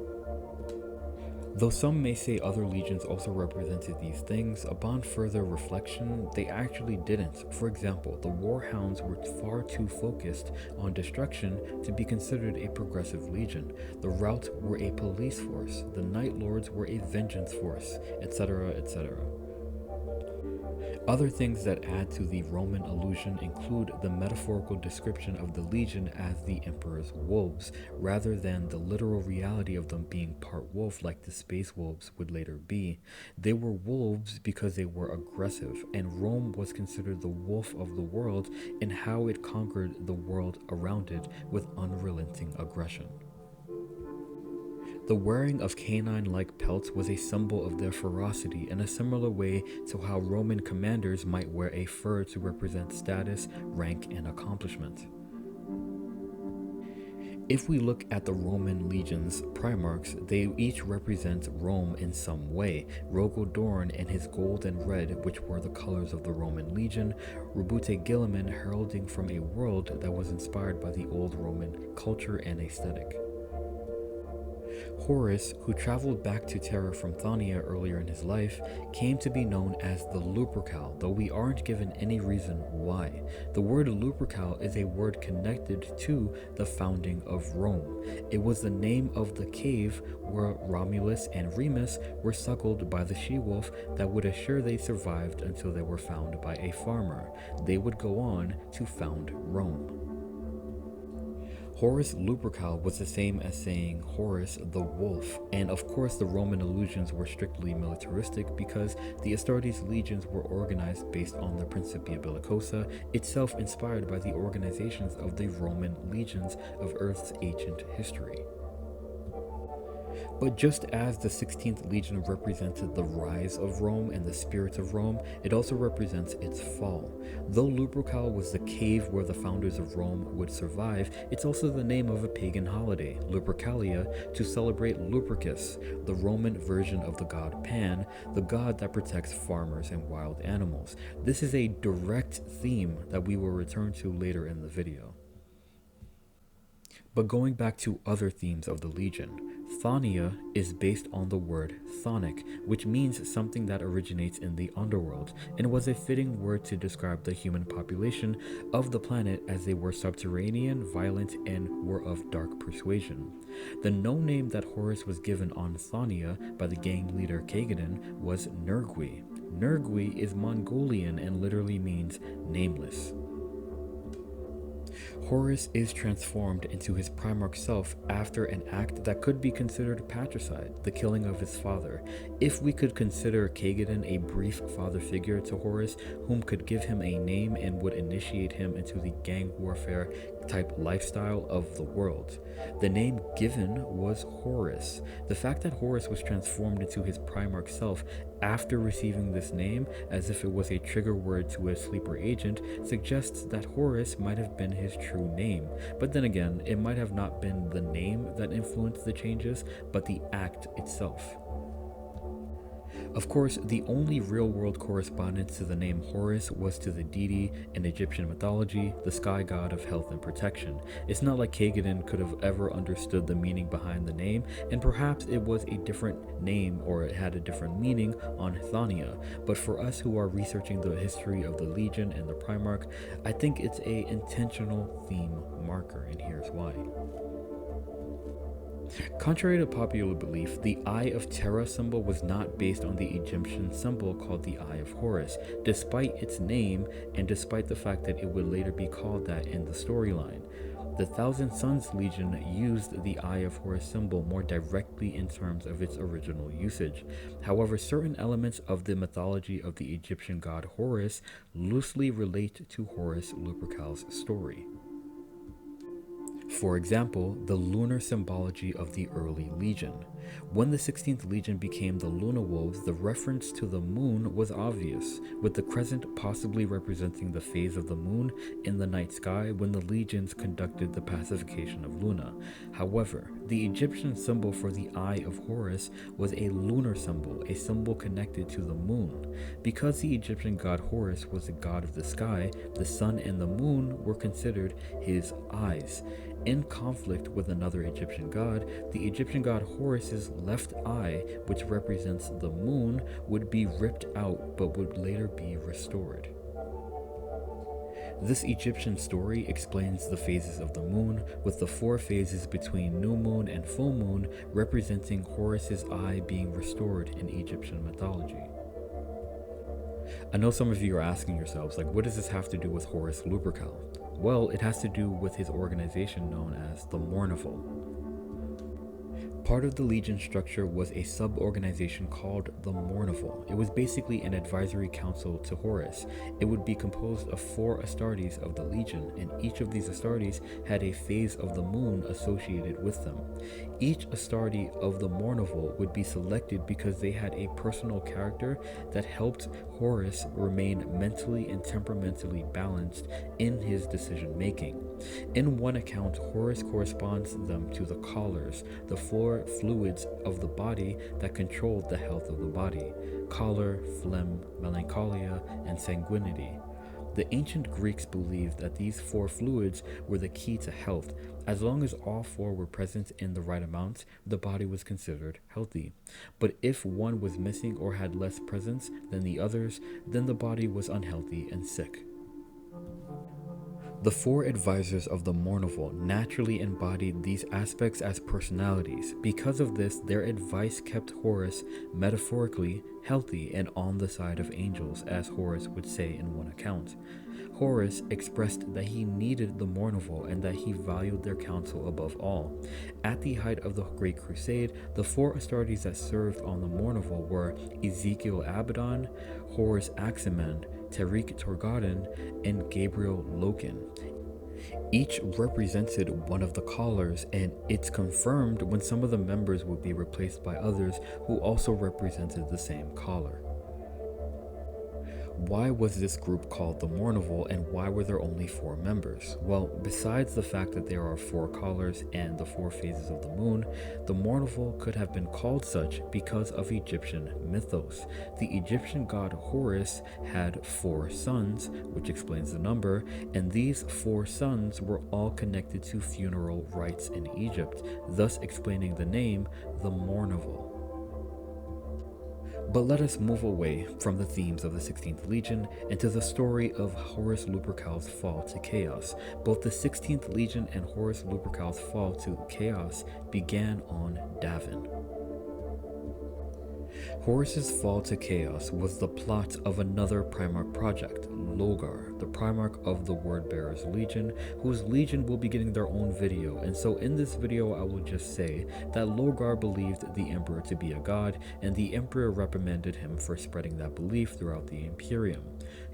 Though some may say other legions also represented these things, upon further reflection, they actually didn't. For example, the Warhounds were far too focused on destruction to be considered a progressive legion. The Rout were a police force, the Night Lords were a vengeance force, etc., etc. Other things that add to the Roman illusion include the metaphorical description of the legion as the emperor's wolves, rather than the literal reality of them being part wolf like the space wolves would later be. They were wolves because they were aggressive, and Rome was considered the wolf of the world in how it conquered the world around it with unrelenting aggression. The wearing of canine-like pelts was a symbol of their ferocity in a similar way to how Roman commanders might wear a fur to represent status, rank, and accomplishment. If we look at the Roman legions primarchs, they each represent Rome in some way. Rogodorn and his gold and red, which were the colors of the Roman legion, Rebute Guilliman heralding from a world that was inspired by the old Roman culture and aesthetic. Horus, who traveled back to Terra from Thania earlier in his life, came to be known as the Lupercal, though we aren't given any reason why. The word Lupercal is a word connected to the founding of Rome. It was the name of the cave where Romulus and Remus were suckled by the she-wolf that would assure they survived until they were found by a farmer. They would go on to found Rome. Horus Lupercal was the same as saying Horus the Wolf, and of course the Roman illusions were strictly militaristic because the Astartes legions were organized based on the Principia Bellicosa, itself inspired by the organizations of the Roman legions of Earth's ancient history. But just as the 16th Legion represented the rise of Rome and the spirit of Rome, it also represents its fall. Though Lupercal was the cave where the founders of Rome would survive, it's also the name of a pagan holiday, Lupercalia, to celebrate Lupercus, the Roman version of the god Pan, the god that protects farmers and wild animals. This is a direct theme that we will return to later in the video. But going back to other themes of the Legion, Thania is based on the word Thonic, which means something that originates in the underworld, and was a fitting word to describe the human population of the planet as they were subterranean, violent, and were of dark persuasion. The no-name that Horus was given on Thania by the gang leader Kagadan was Nergui. Nergui is Mongolian and literally means nameless. Horus is transformed into his Primarch self after an act that could be considered patricide, the killing of his father. If we could consider Kagadan a brief father figure to Horus, whom could give him a name and would initiate him into the gang warfare type lifestyle of the world. The name given was Horus. The fact that Horus was transformed into his Primarch self after receiving this name, as if it was a trigger word to a sleeper agent, suggests that Horus might have been his true name. But then again, it might have not been the name that influenced the changes, but the act itself. Of course, the only real-world correspondence to the name Horus was to the deity in Egyptian mythology, the sky god of health and protection. It's not like Kagedon could have ever understood the meaning behind the name, and perhaps it was a different name or it had a different meaning on Chthania. But for us who are researching the history of the Legion and the Primarch, I think it's a intentional theme marker, and here's why. Contrary to popular belief, the Eye of Terra symbol was not based on the Egyptian symbol called the Eye of Horus, despite its name and despite the fact that it would later be called that in the storyline. The Thousand Sons Legion used the Eye of Horus symbol more directly in terms of its original usage. However, certain elements of the mythology of the Egyptian god Horus loosely relate to Horus Lupercal's story. For example, the lunar symbology of the early Legion. When the 16th Legion became the Luna Wolves, the reference to the moon was obvious, with the crescent possibly representing the phase of the moon in the night sky when the legions conducted the pacification of Luna. However, the Egyptian symbol for the Eye of Horus was a lunar symbol, a symbol connected to the moon. Because the Egyptian god Horus was the god of the sky, the sun and the moon were considered his eyes. In conflict with another Egyptian god, the Egyptian god Horus's left eye, which represents the moon, would be ripped out but would later be restored. This Egyptian story explains the phases of the moon, with the 4 phases between new moon and full moon representing Horus's eye being restored in Egyptian mythology. I know some of you are asking yourselves, like, what does this have to do with Horus Lupercal? Well, it has to do with his organization known as the Mournival. Part of the Legion structure was a sub-organization called the Mournival. It was basically an advisory council to Horus. It would be composed of 4 Astartes of the Legion, and each of these Astartes had a phase of the moon associated with them. Each Astarte of the Mournival would be selected because they had a personal character that helped Horus remain mentally and temperamentally balanced in his decision-making. In one account, Horus corresponds them to the collars, the 4 fluids of the body that controlled the health of the body: choler, phlegm, melancholia, and sanguinity. The ancient Greeks believed that these 4 fluids were the key to health. As long as all 4 were present in the right amounts, the body was considered healthy. But if one was missing or had less presence than the others, then the body was unhealthy and sick. The 4 advisors of the Mournival naturally embodied these aspects as personalities. Because of this, their advice kept Horus, metaphorically, healthy and on the side of angels, as Horus would say in one account. Horus expressed that he needed the Mournival and that he valued their counsel above all. At the height of the Great Crusade, the 4 Astartes that served on the Mournival were Ezekiel Abaddon, Horus Aximand, Tariq Torgadon, and Gabriel Loken. Each represented one of the collars, and it's confirmed when some of the members would be replaced by others who also represented the same collar. Why was this group called the Mournival, and why were there only 4 members? Well, besides the fact that there are 4 collars and the 4 phases of the moon, the Mournival could have been called such because of Egyptian mythos. The Egyptian god Horus had 4 sons, which explains the number, and these 4 sons were all connected to funeral rites in Egypt, thus explaining the name the Mournival. But let us move away from the themes of the 16th Legion and to the story of Horus Lupercal's fall to chaos. Both the 16th Legion and Horus Lupercal's fall to chaos began on Davin. Horus's fall to chaos was the plot of another Primarch project, Logar, the Primarch of the Wordbearers Legion, whose legion will be getting their own video. And so in this video I will just say that Logar believed the Emperor to be a god, and the Emperor reprimanded him for spreading that belief throughout the Imperium.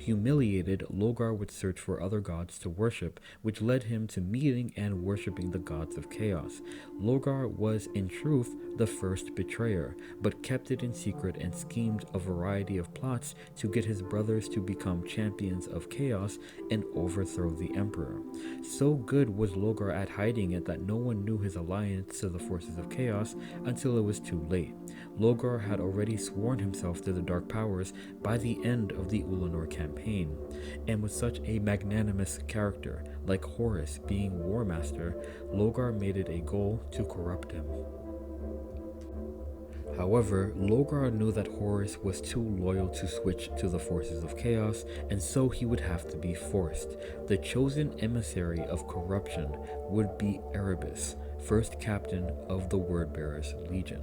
Humiliated, Logar would search for other gods to worship, which led him to meeting and worshipping the gods of chaos. Logar was, in truth, the first betrayer, but kept it in secret and schemed a variety of plots to get his brothers to become champions of chaos and overthrow the emperor. So good was Logar at hiding it that no one knew his alliance to the forces of chaos until it was too late. Logar had already sworn himself to the dark powers by the end of the Ulanor campaign, and with such a magnanimous character, like Horus being War Master, Logar made it a goal to corrupt him. However, Logar knew that Horus was too loyal to switch to the forces of chaos, and so he would have to be forced. The chosen emissary of corruption would be Erebus, first captain of the Wordbearers Legion.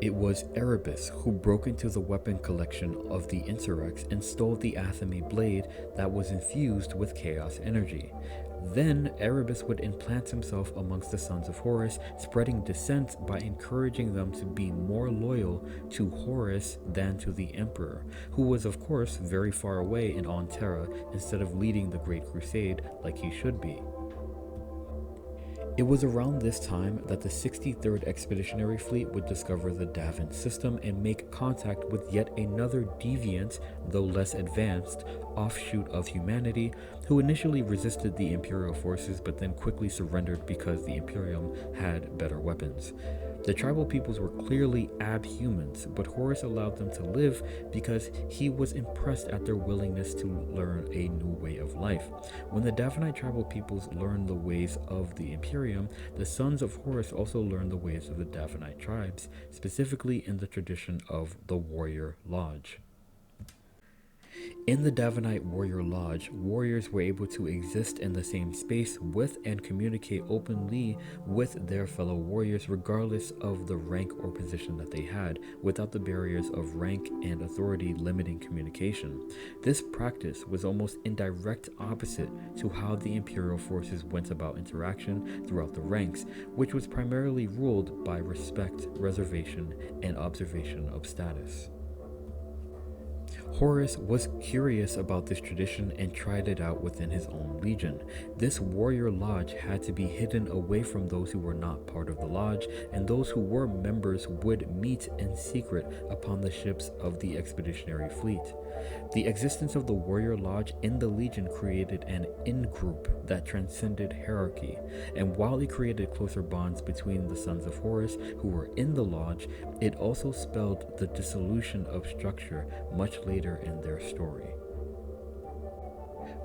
It was Erebus who broke into the weapon collection of the Insurrects and stole the Athame blade that was infused with chaos energy. Then Erebus would implant himself amongst the sons of Horus, spreading dissent by encouraging them to be more loyal to Horus than to the Emperor, who was of course very far away in On Terra instead of leading the Great Crusade like he should be. It was around this time that the 63rd Expeditionary Fleet would discover the Davin system and make contact with yet another deviant, though less advanced, offshoot of humanity, who initially resisted the Imperial forces but then quickly surrendered because the Imperium had better weapons. The tribal peoples were clearly abhumans, but Horus allowed them to live because he was impressed at their willingness to learn a new way of life. When the Davinite tribal peoples learned the ways of the Imperium, the sons of Horus also learned the ways of the Davinite tribes, specifically in the tradition of the Warrior Lodge. In the Davinite Warrior Lodge, warriors were able to exist in the same space with and communicate openly with their fellow warriors regardless of the rank or position that they had, without the barriers of rank and authority limiting communication. This practice was almost in direct opposite to how the Imperial forces went about interaction throughout the ranks, which was primarily ruled by respect, reservation, and observation of status. Horus was curious about this tradition and tried it out within his own legion. This warrior lodge had to be hidden away from those who were not part of the lodge, and those who were members would meet in secret upon the ships of the expeditionary fleet. The existence of the warrior lodge in the legion created an in-group that transcended hierarchy, and while it created closer bonds between the sons of Horus who were in the lodge, it also spelled the dissolution of structure much later in their story.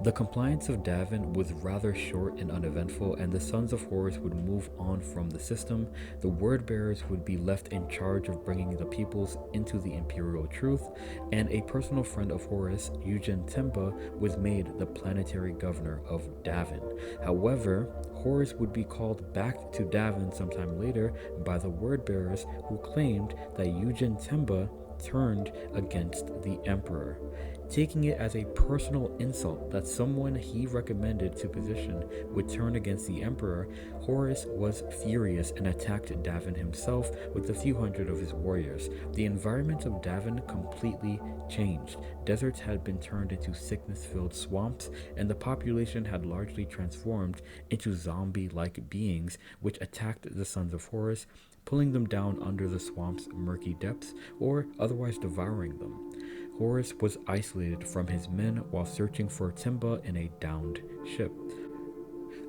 The compliance of Davin was rather short and uneventful, and the sons of Horus would move on from the system. The word-bearers would be left in charge of bringing the peoples into the imperial truth, and a personal friend of Horus, Eugen Temba, was made the planetary governor of Davin. However, Horus would be called back to Davin sometime later by the word-bearers, who claimed that Eugen Temba turned against the emperor. Taking it as a personal insult that someone he recommended to position would turn against the emperor, Horus was furious and attacked Davin himself with a few hundred of his warriors. The environment of Davin completely changed. Deserts had been turned into sickness-filled swamps, and the population had largely transformed into zombie-like beings which attacked the sons of Horus, pulling them down under the swamp's murky depths or otherwise devouring them. Horus was isolated from his men while searching for Temba in a downed ship.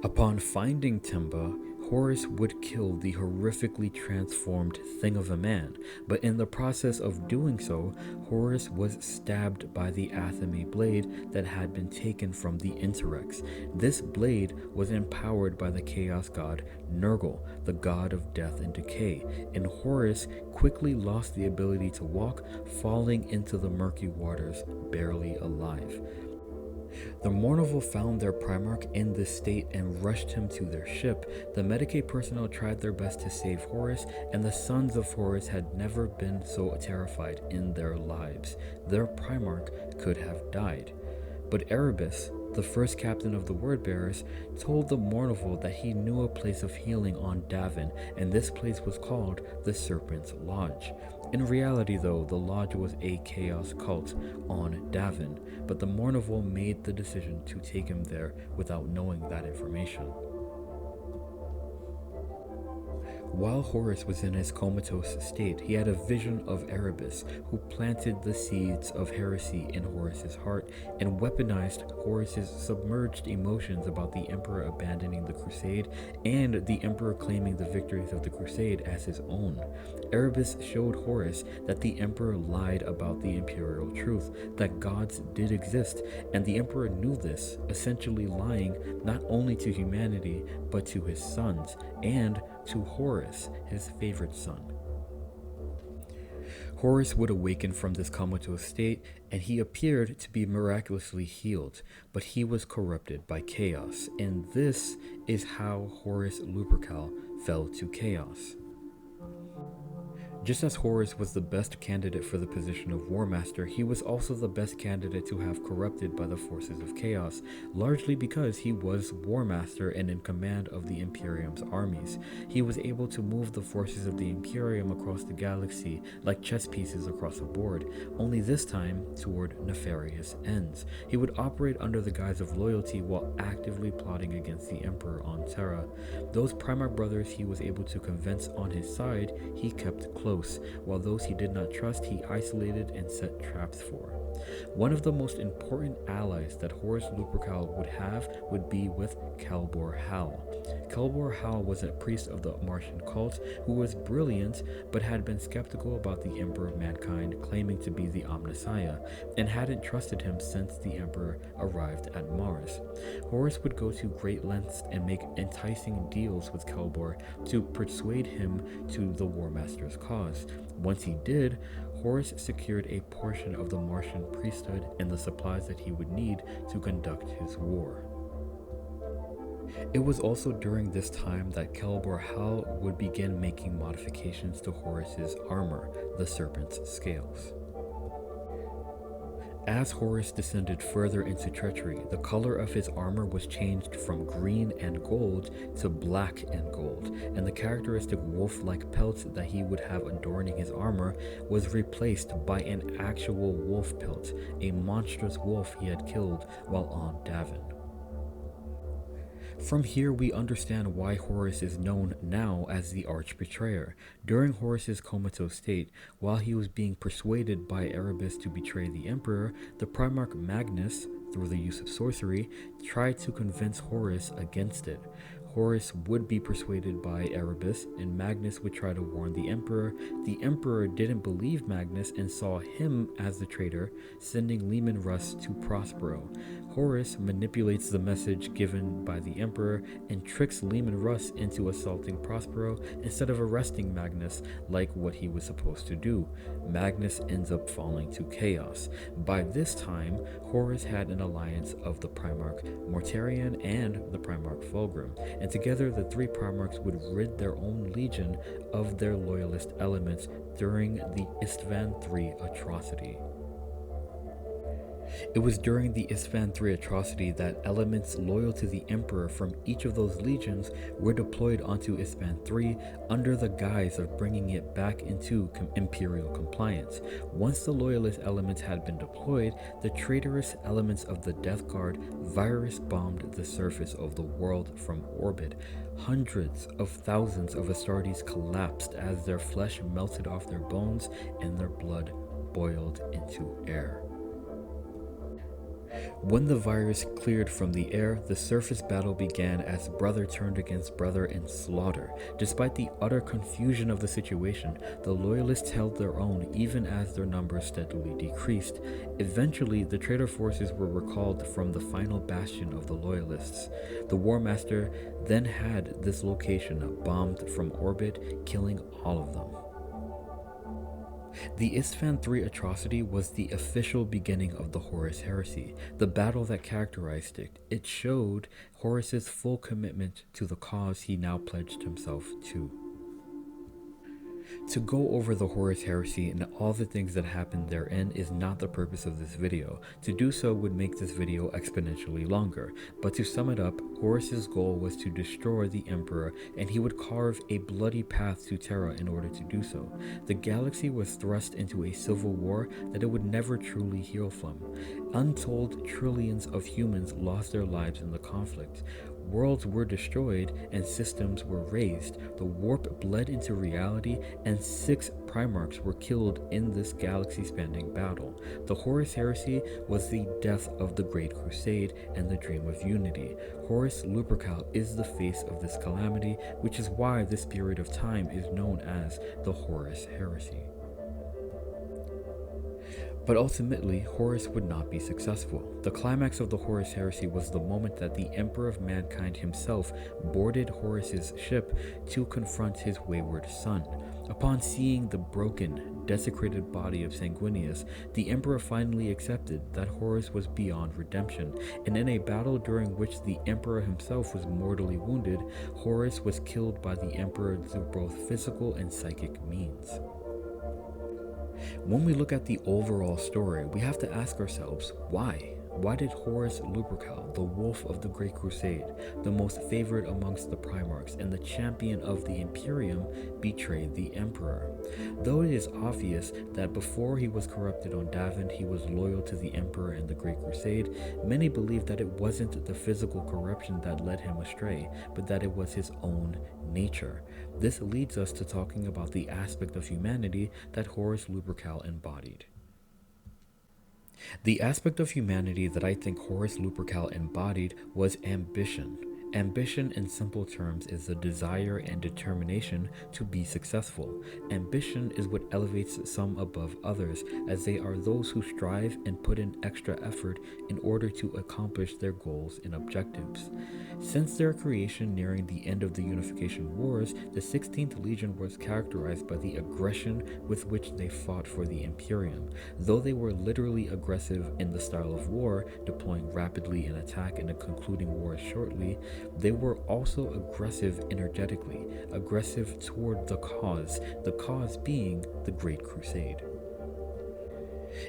Upon finding Temba, Horus would kill the horrifically transformed thing of a man, but in the process of doing so, Horus was stabbed by the Athame blade that had been taken from the Insurrects. This blade was empowered by the chaos god Nergal, the god of death and decay, and Horus quickly lost the ability to walk, falling into the murky waters barely alive. The Mournival found their Primarch in this state and rushed him to their ship. The Medicaid personnel tried their best to save Horus, and the sons of Horus had never been so terrified in their lives. Their Primarch could have died. But Erebus, the first captain of the Wordbearers, told the Mournival that he knew a place of healing on Davin, and this place was called the Serpent's Lodge. In reality, though, the Lodge was a chaos cult on Davin, but the Mournival made the decision to take him there without knowing that information. While Horus was in his comatose state, he had a vision of Erebus, who planted the seeds of heresy in Horus's heart and weaponized Horus's submerged emotions about the Emperor abandoning the crusade and the Emperor claiming the victories of the crusade as his own. Erebus showed Horus that the Emperor lied about the imperial truth, that gods did exist, and the Emperor knew this, essentially lying not only to humanity but to his sons and to Horus, his favorite son. Horus would awaken from this comatose state, and he appeared to be miraculously healed, but he was corrupted by chaos, and this is how Horus Lupercal fell to chaos. Just as Horus was the best candidate for the position of War Master, he was also the best candidate to have corrupted by the forces of chaos, largely because he was War Master and in command of the Imperium's armies. He was able to move the forces of the Imperium across the galaxy like chess pieces across a board, only this time toward nefarious ends. He would operate under the guise of loyalty while actively plotting against the Emperor on Terra. Those Primarch brothers he was able to convince on his side, he kept close, while those he did not trust he isolated and set traps for. One of the most important allies that Horus Lupercal would have would be with Kelbor Hal. Kelbor Hal was a priest of the Martian cult who was brilliant but had been skeptical about the Emperor of Mankind claiming to be the Omnissiah, and hadn't trusted him since the Emperor arrived at Mars. Horus would go to great lengths and make enticing deals with Kelbor to persuade him to the War Master's cause. Once he did, Horus secured a portion of the Martian priesthood and the supplies that he would need to conduct his war. It was also during this time that Kelbor Hal would begin making modifications to Horus's armor, the Serpent's Scales. As Horus descended further into treachery, the color of his armor was changed from green and gold to black and gold, and the characteristic wolf-like pelt that he would have adorning his armor was replaced by an actual wolf pelt, a monstrous wolf he had killed while on Davin. From here, we understand why Horus is known now as the Arch-Betrayer. During Horus's comatose state, while he was being persuaded by Erebus to betray the Emperor, the Primarch Magnus, through the use of sorcery, tried to convince Horus against it. Horus would be persuaded by Erebus, and Magnus would try to warn the Emperor. The Emperor didn't believe Magnus and saw him as the traitor, sending Leman Russ to Prospero. Horus manipulates the message given by the Emperor and tricks Leman Russ into assaulting Prospero instead of arresting Magnus like what he was supposed to do. Magnus ends up falling to chaos. By this time, Horus had an alliance of the Primarch Mortarion and the Primarch Fulgrim, and together the three Primarchs would rid their own legion of their loyalist elements during the Istvan III atrocity. It was during the Istvan III atrocity that elements loyal to the Emperor from each of those legions were deployed onto Istvan III under the guise of bringing it back into imperial compliance. Once the loyalist elements had been deployed, the traitorous elements of the Death Guard virus-bombed the surface of the world from orbit. Hundreds of thousands of Astartes collapsed as their flesh melted off their bones and their blood boiled into air. When the virus cleared from the air, the surface battle began as brother turned against brother in slaughter. Despite the utter confusion of the situation, the loyalists held their own even as their numbers steadily decreased. Eventually, the traitor forces were recalled from the final bastion of the loyalists. The War Master then had this location bombed from orbit, killing all of them. The Istvan III atrocity was the official beginning of the Horus heresy, the battle that characterized it. It showed Horus's full commitment to the cause he now pledged himself to. To go over the Horus Heresy and all the things that happened therein is not the purpose of this video. To do so would make this video exponentially longer, but to sum it up, Horus's goal was to destroy the Emperor, and he would carve a bloody path to Terra in order to do so. The galaxy was thrust into a civil war that it would never truly heal from. Untold trillions of humans lost their lives in the conflict. Worlds were destroyed and systems were raised. The warp bled into reality, and 6 Primarchs were killed in this galaxy-spanning battle. The Horus Heresy was the death of the Great Crusade and the dream of unity. Horus Lupercal is the face of this calamity, which is why this period of time is known as the Horus Heresy. But ultimately, Horus would not be successful. The climax of the Horus Heresy was the moment that the Emperor of Mankind himself boarded Horus's ship to confront his wayward son. Upon seeing the broken, desecrated body of Sanguinius, the Emperor finally accepted that Horus was beyond redemption, and in a battle during which the Emperor himself was mortally wounded, Horus was killed by the Emperor through both physical and psychic means. When we look at the overall story, we have to ask ourselves, why? Why did Horus Lupercal, the Wolf of the Great Crusade, the most favored amongst the Primarchs and the champion of the Imperium, betray the Emperor? Though it is obvious that before he was corrupted on Davin, he was loyal to the Emperor and the Great Crusade, many believe that it wasn't the physical corruption that led him astray, but that it was his own nature. This leads us to talking about the aspect of humanity that Horus Lupercal embodied. The aspect of humanity that I think Horus Lupercal embodied was ambition. Ambition, in simple terms, is the desire and determination to be successful. Ambition is what elevates some above others, as they are those who strive and put in extra effort in order to accomplish their goals and objectives. Since their creation nearing the end of the Unification Wars, the 16th Legion was characterized by the aggression with which they fought for the Imperium. Though they were literally aggressive in the style of war, deploying rapidly in attack and concluding wars shortly, they were also aggressive energetically, aggressive toward the cause being the Great Crusade.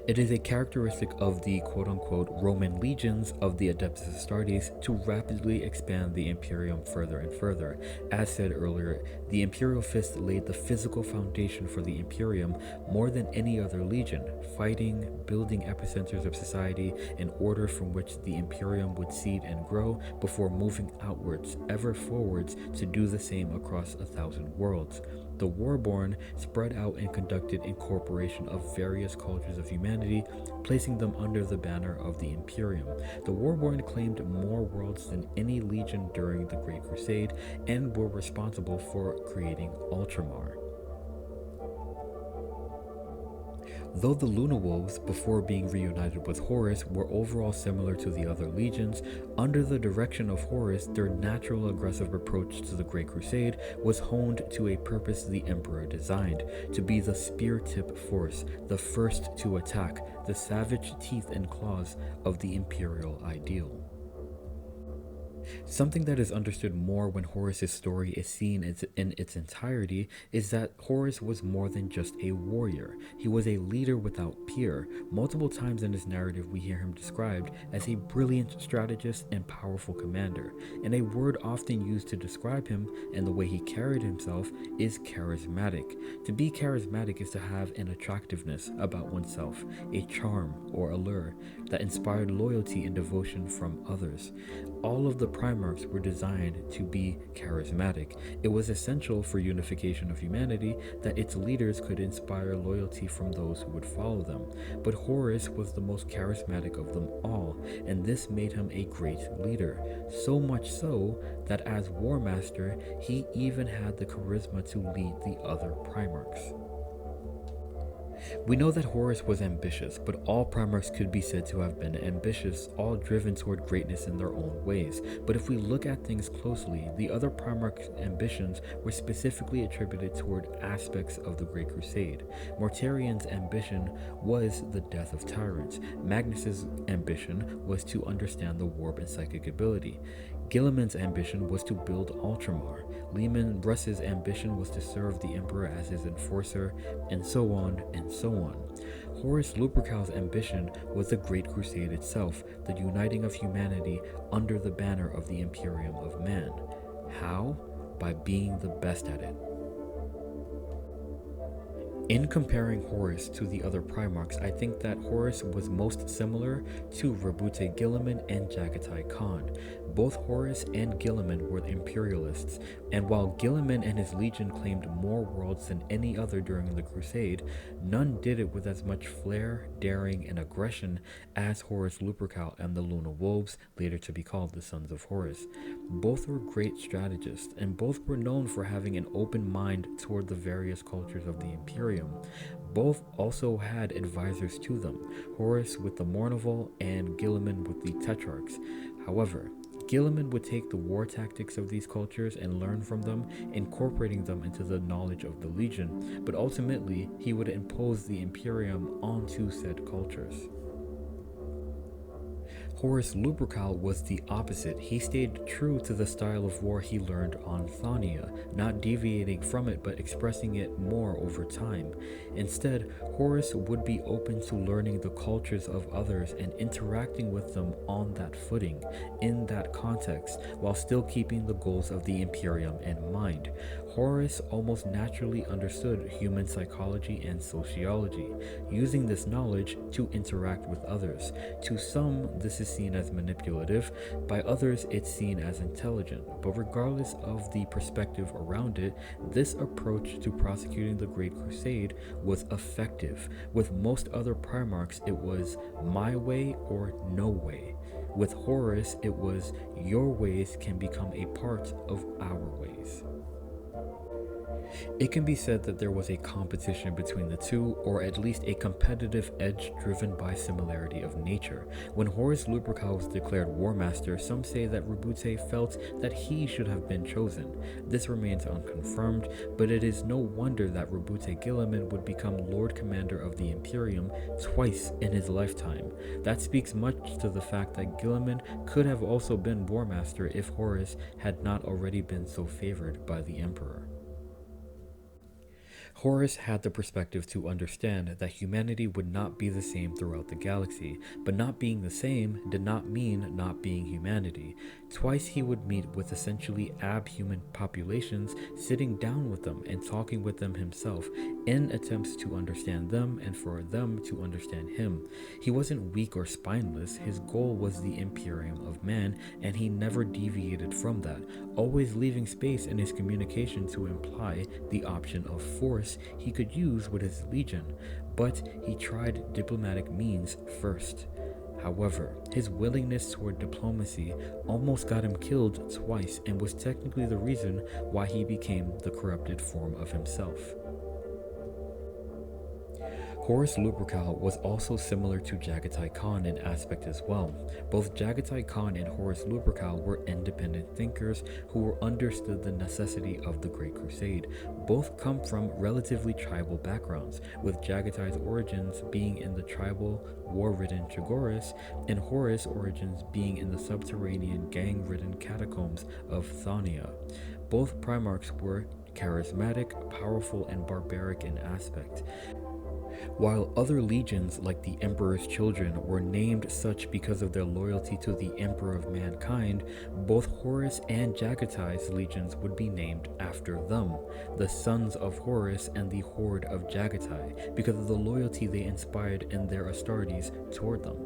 It is a characteristic of the quote-unquote Roman legions of the Adeptus Astartes to rapidly expand the Imperium further and further. As said earlier, the Imperial Fist laid the physical foundation for the Imperium more than any other legion, fighting, building epicenters of society, an order from which the Imperium would seed and grow before moving outwards, ever forwards, to do the same across 1,000 worlds. The Warborn spread out and conducted incorporation of various cultures of humanity, placing them under the banner of the Imperium. The Warborn claimed more worlds than any legion during the Great Crusade and were responsible for creating Ultramar. Though the Lunawolves, before being reunited with Horus, were overall similar to the other legions, under the direction of Horus, their natural aggressive approach to the Great Crusade was honed to a purpose the Emperor designed, to be the spear-tip force, the first to attack, the savage teeth and claws of the Imperial ideal. Something that is understood more when Horus's story is seen in its entirety is that Horus was more than just a warrior. He was a leader without peer. Multiple times in his narrative we hear him described as a brilliant strategist and powerful commander, and a word often used to describe him and the way he carried himself is charismatic. To be charismatic is to have an attractiveness about oneself, a charm or allure that inspired loyalty and devotion from others. All of the Primarchs were designed to be charismatic. It was essential for unification of humanity that its leaders could inspire loyalty from those who would follow them. But Horus was the most charismatic of them all, and this made him a great leader. So much so that as War Master, he even had the charisma to lead the other Primarchs. We know that Horus was ambitious, but all Primarchs could be said to have been ambitious, all driven toward greatness in their own ways. But if we look at things closely, the other Primarchs' ambitions were specifically attributed toward aspects of the Great Crusade. Mortarian's ambition was the death of tyrants. Magnus's ambition was to understand the warp and psychic ability. Gilliman's ambition was to build Ultramar. Leman Russ's ambition was to serve the Emperor as his enforcer, and so on and so on. Horus Lupercal's ambition was the Great Crusade itself, the uniting of humanity under the banner of the Imperium of Man. How? By being the best at it. In comparing Horus to the other Primarchs, I think that Horus was most similar to Roboute Guilliman and Jaghatai Khan. Both Horus and Guilliman were imperialists, and while Guilliman and his legion claimed more worlds than any other during the Crusade, none did it with as much flair, daring, and aggression as Horus Lupercal and the Luna Wolves, later to be called the Sons of Horus. Both were great strategists, and both were known for having an open mind toward the various cultures of the Imperium. Both also had advisors to them, Horus with the Mournival and Guilliman with the Tetrarchs. However, Guilliman would take the war tactics of these cultures and learn from them, incorporating them into the knowledge of the Legion, but ultimately he would impose the Imperium onto said cultures. Horus Lupercal was the opposite. He stayed true to the style of war he learned on Thania, not deviating from it but expressing it more over time. Instead, Horus would be open to learning the cultures of others and interacting with them on that footing, in that context, while still keeping the goals of the Imperium in mind. Horus almost naturally understood human psychology and sociology, using this knowledge to interact with others. To some, this is seen as manipulative, by others it's seen as intelligent, but regardless of the perspective around it, this approach to prosecuting the Great Crusade was effective. With most other Primarchs, it was my way or no way. With Horus, it was your ways can become a part of our ways. It can be said that there was a competition between the two, or at least a competitive edge driven by similarity of nature. When Horus Lupercal was declared War Master, some say that Roboute felt that he should have been chosen. This remains unconfirmed, but it is no wonder that Roboute Guilliman would become Lord Commander of the Imperium twice in his lifetime. That speaks much to the fact that Guilliman could have also been War Master if Horus had not already been so favored by the Emperor. Horus had the perspective to understand that humanity would not be the same throughout the galaxy, but not being the same did not mean not being humanity. Twice he would meet with essentially abhuman populations, sitting down with them and talking with them himself in attempts to understand them and for them to understand him. He wasn't weak or spineless. His goal was the Imperium of Man, and he never deviated from that, always leaving space in his communication to imply the option of force he could use with his legion, but he tried diplomatic means first. However, his willingness toward diplomacy almost got him killed twice and was technically the reason why he became the corrupted form of himself. Horus Lupercal was also similar to Jaghatai Khan in aspect as well. Both Jaghatai Khan and Horus Lupercal were independent thinkers who understood the necessity of the Great Crusade. Both come from relatively tribal backgrounds, with Jaghatai's origins being in the tribal, war-ridden Chagoris, and Horus' origins being in the subterranean, gang-ridden catacombs of Thania. Both Primarchs were charismatic, powerful, and barbaric in aspect. While other legions, like the Emperor's Children, were named such because of their loyalty to the Emperor of Mankind, both Horus and Jaghatai's legions would be named after them, the Sons of Horus and the Horde of Jaghatai, because of the loyalty they inspired in their Astartes toward them.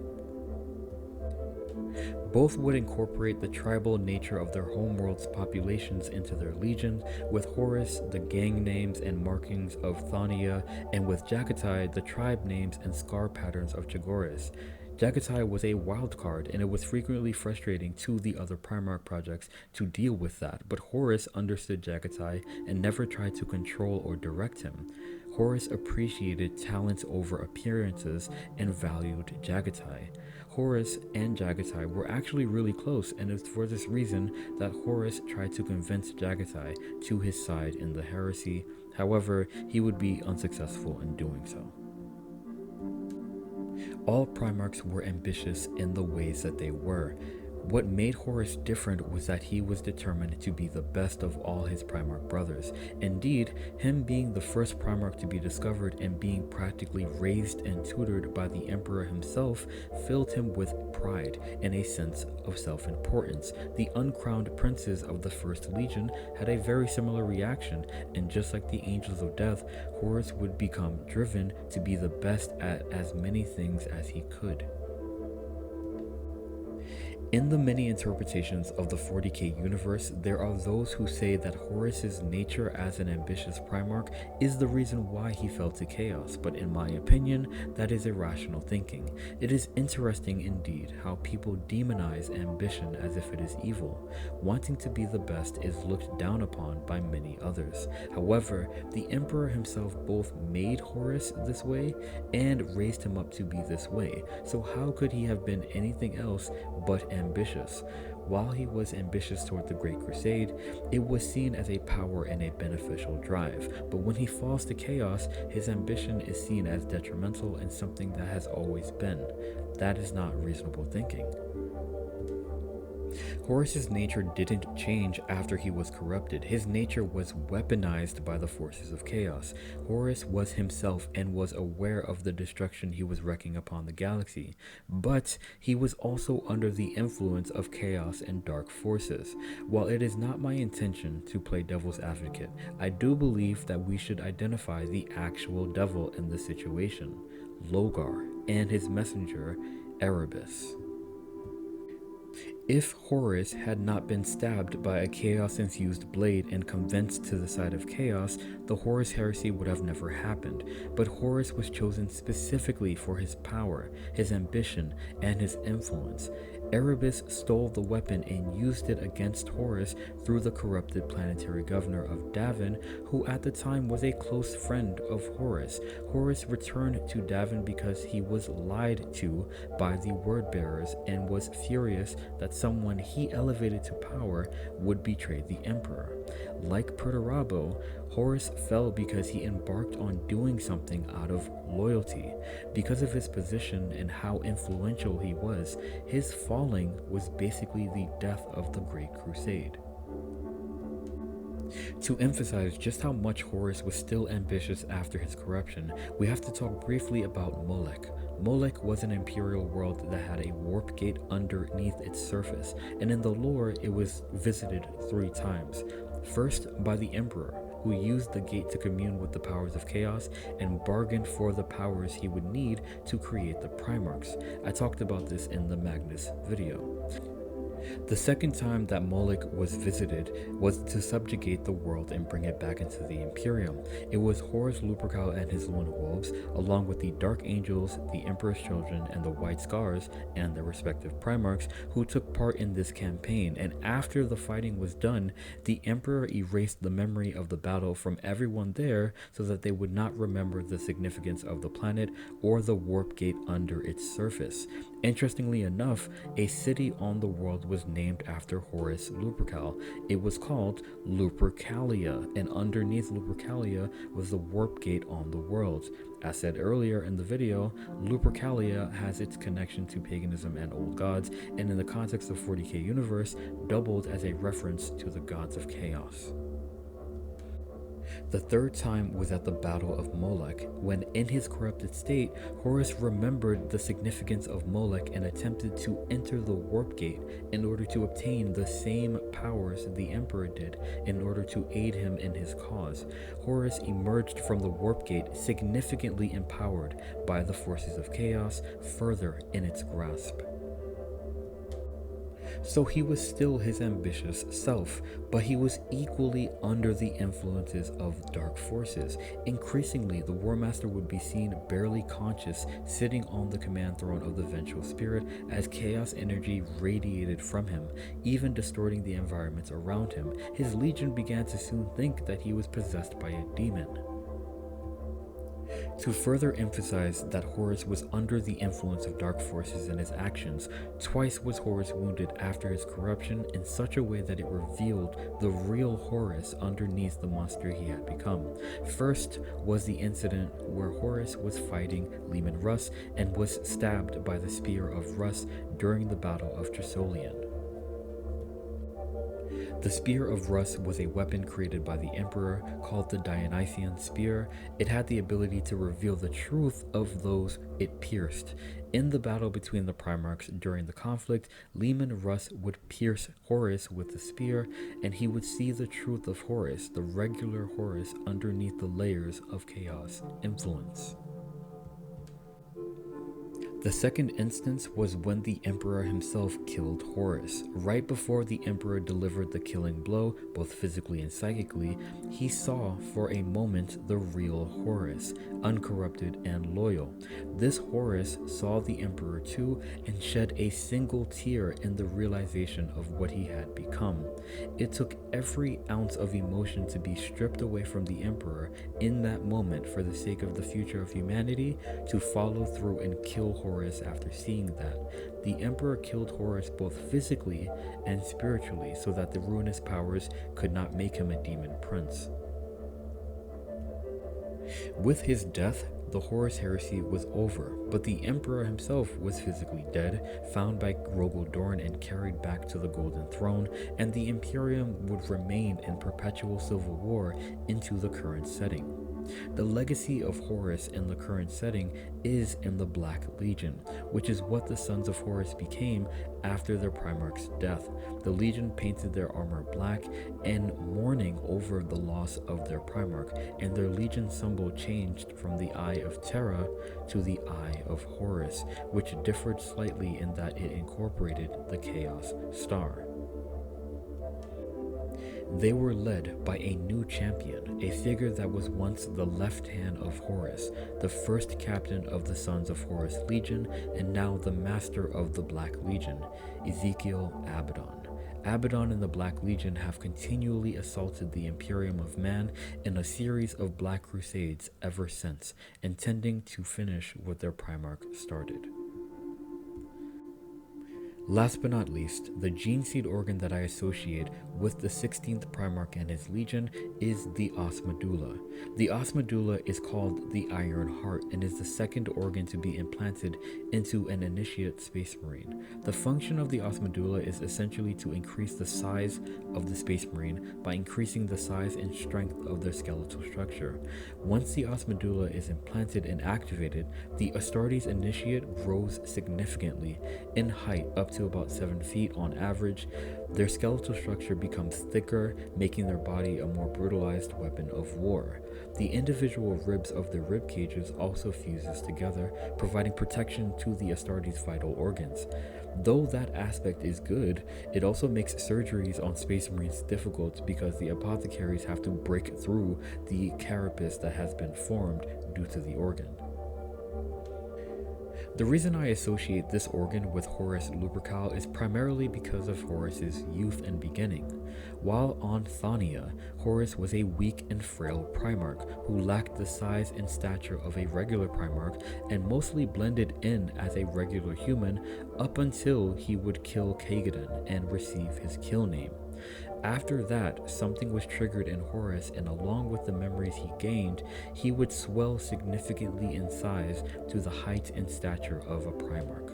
Both would incorporate the tribal nature of their homeworld's populations into their legions, with Horus the gang names and markings of Thania, and with Jaghatai the tribe names and scar patterns of Chagoris. Jaghatai was a wild card, and it was frequently frustrating to the other Primarch projects to deal with that, but Horus understood Jaghatai and never tried to control or direct him. Horus appreciated talents over appearances and valued Jaghatai. Horus and Jaghatai were actually really close, and it's for this reason that Horus tried to convince Jaghatai to his side in the heresy. However, he would be unsuccessful in doing so. All Primarchs were ambitious in the ways that they were. What made Horus different was that he was determined to be the best of all his Primarch brothers. Indeed, him being the first Primarch to be discovered and being practically raised and tutored by the Emperor himself filled him with pride and a sense of self-importance. The uncrowned princes of the First Legion had a very similar reaction, and just like the Angels of Death, Horus would become driven to be the best at as many things as he could. In the many interpretations of the 40k universe, there are those who say that Horus's nature as an ambitious Primarch is the reason why he fell to chaos, but in my opinion, that is irrational thinking. It is interesting indeed how people demonize ambition as if it is evil. Wanting to be the best is looked down upon by many others. However, the Emperor himself both made Horus this way and raised him up to be this way, so how could he have been anything else but ambitious? While he was ambitious toward the Great Crusade, it was seen as a power and a beneficial drive, but when he falls to chaos, his ambition is seen as detrimental and something that has always been. That is not reasonable thinking. Horus's nature didn't change after he was corrupted. His nature was weaponized by the forces of chaos. Horus was himself and was aware of the destruction he was wreaking upon the galaxy, but he was also under the influence of chaos and dark forces. While it is not my intention to play devil's advocate, I do believe that we should identify the actual devil in the situation, Logar, and his messenger, Erebus. If Horus had not been stabbed by a chaos-infused blade and convinced to the side of chaos, the Horus heresy would have never happened. But Horus was chosen specifically for his power, his ambition, and his influence. Erebus stole the weapon and used it against Horus through the corrupted planetary governor of Davin, who at the time was a close friend of Horus. Horus returned to Davin because he was lied to by the word bearers and was furious that someone he elevated to power would betray the emperor. Like Perturabo, Horus fell because he embarked on doing something out of loyalty. Because of his position and how influential he was, his falling was basically the death of the Great Crusade. To emphasize just how much Horus was still ambitious after his corruption, we have to talk briefly about Molech. Molech was an imperial world that had a warp gate underneath its surface, and in the lore it was visited 3 times. First by the Emperor, who used the gate to commune with the powers of chaos and bargained for the powers he would need to create the Primarchs. I talked about this in the Magnus video. The second time that Molech was visited was to subjugate the world and bring it back into the Imperium. It was Horus Lupercal and his Lone Wolves, along with the Dark Angels, the Emperor's Children, and the White Scars, and their respective Primarchs, who took part in this campaign, and after the fighting was done, the Emperor erased the memory of the battle from everyone there so that they would not remember the significance of the planet or the warp gate under its surface. Interestingly enough, a city on the world was named after Horus Lupercal. It was called Lupercalia, and underneath Lupercalia was the warp gate on the world. As said earlier in the video, Lupercalia has its connection to paganism and old gods, and in the context of 40k universe, doubled as a reference to the gods of chaos. The third time was at the Battle of Molech, when in his corrupted state, Horus remembered the significance of Molech and attempted to enter the warp gate in order to obtain the same powers the Emperor did in order to aid him in his cause. Horus emerged from the warp gate significantly empowered by the forces of chaos, further in its grasp. So he was still his ambitious self, but he was equally under the influences of dark forces. Increasingly, the War Master would be seen barely conscious, sitting on the command throne of the Vengeful Spirit as chaos energy radiated from him, even distorting the environments around him. His legion began to soon think that he was possessed by a demon. To further emphasize that Horus was under the influence of dark forces in his actions, twice was Horus wounded after his corruption in such a way that it revealed the real Horus underneath the monster he had become. First was the incident where Horus was fighting Leman Russ and was stabbed by the spear of Russ during the Battle of Trisolian. The Spear of Rus was a weapon created by the Emperor called the Dionysian Spear. It had the ability to reveal the truth of those it pierced. In the battle between the Primarchs during the conflict, Leman Russ would pierce Horus with the spear, and he would see the truth of Horus, the regular Horus, underneath the layers of chaos influence. The second instance was when the Emperor himself killed Horus. Right before the Emperor delivered the killing blow, both physically and psychically, he saw for a moment the real Horus, uncorrupted and loyal. This Horus saw the Emperor too and shed a single tear in the realization of what he had become. It took every ounce of emotion to be stripped away from the Emperor in that moment for the sake of the future of humanity to follow through and kill Horus. After seeing that, the Emperor killed Horus both physically and spiritually so that the ruinous powers could not make him a demon prince. With his death, the Horus heresy was over, but the Emperor himself was physically dead, found by Rogol Dorn and carried back to the Golden Throne, and the Imperium would remain in perpetual civil war into the current setting. The legacy of Horus in the current setting is in the Black Legion, which is what the Sons of Horus became after their Primarch's death. The Legion painted their armor black in mourning over the loss of their Primarch, and their Legion symbol changed from the Eye of Terra to the Eye of Horus, which differed slightly in that it incorporated the Chaos Star. They were led by a new champion, a figure that was once the left hand of Horus, the first captain of the Sons of Horus Legion, and now the master of the Black Legion, Ezekiel Abaddon. Abaddon and the Black Legion have continually assaulted the Imperium of Man in a series of Black Crusades ever since, intending to finish what their Primarch started. Last but not least, the gene seed organ that I associate with the 16th Primarch and his legion is the Os Medulla. The Os Medulla is called the Iron Heart and is the second organ to be implanted into an initiate Space Marine. The function of the Os Medulla is essentially to increase the size of the Space Marine by increasing the size and strength of their skeletal structure. Once the Os Medulla is implanted and activated, the Astartes initiate grows significantly in height up to about 7 feet on average. Their skeletal structure becomes thicker, making their body a more brutalized weapon of war. The individual ribs of their rib cages also fuses together, providing protection to the Astartes' vital organs. Though that aspect is good, it also makes surgeries on Space Marines difficult because the apothecaries have to break through the carapace that has been formed due to the organ. The reason I associate this organ with Horus Lupercal is primarily because of Horus's youth and beginning. While on Thania, Horus was a weak and frail Primarch who lacked the size and stature of a regular Primarch and mostly blended in as a regular human up until he would kill Khagadin and receive his kill name. After that, something was triggered in Horus, and along with the memories he gained, he would swell significantly in size to the height and stature of a Primarch.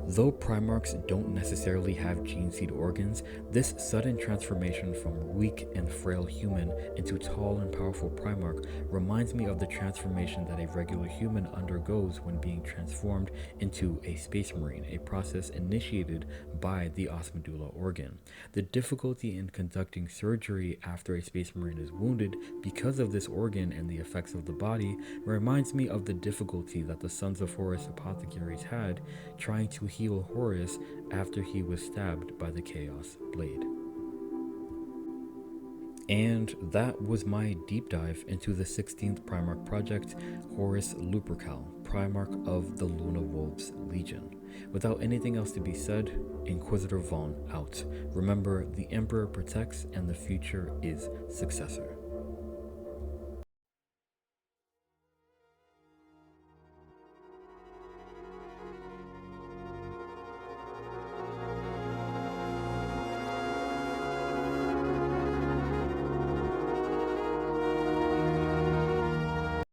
Though Primarchs don't necessarily have gene seed organs, this sudden transformation from weak and frail human into tall and powerful Primarch reminds me of the transformation that a regular human undergoes when being transformed into a Space Marine, a process initiated by the Os Medulla organ. The difficulty in conducting surgery after a Space Marine is wounded because of this organ and the effects of the body reminds me of the difficulty that the Sons of Horus apothecaries had trying to heal Horus after he was stabbed by the Chaos Blade. And that was my deep dive into the 16th Primarch project, Horus Lupercal, Primarch of the Luna Wolves Legion. Without anything else to be said, Inquisitor Vaughn out. Remember, the Emperor protects and the future is successor.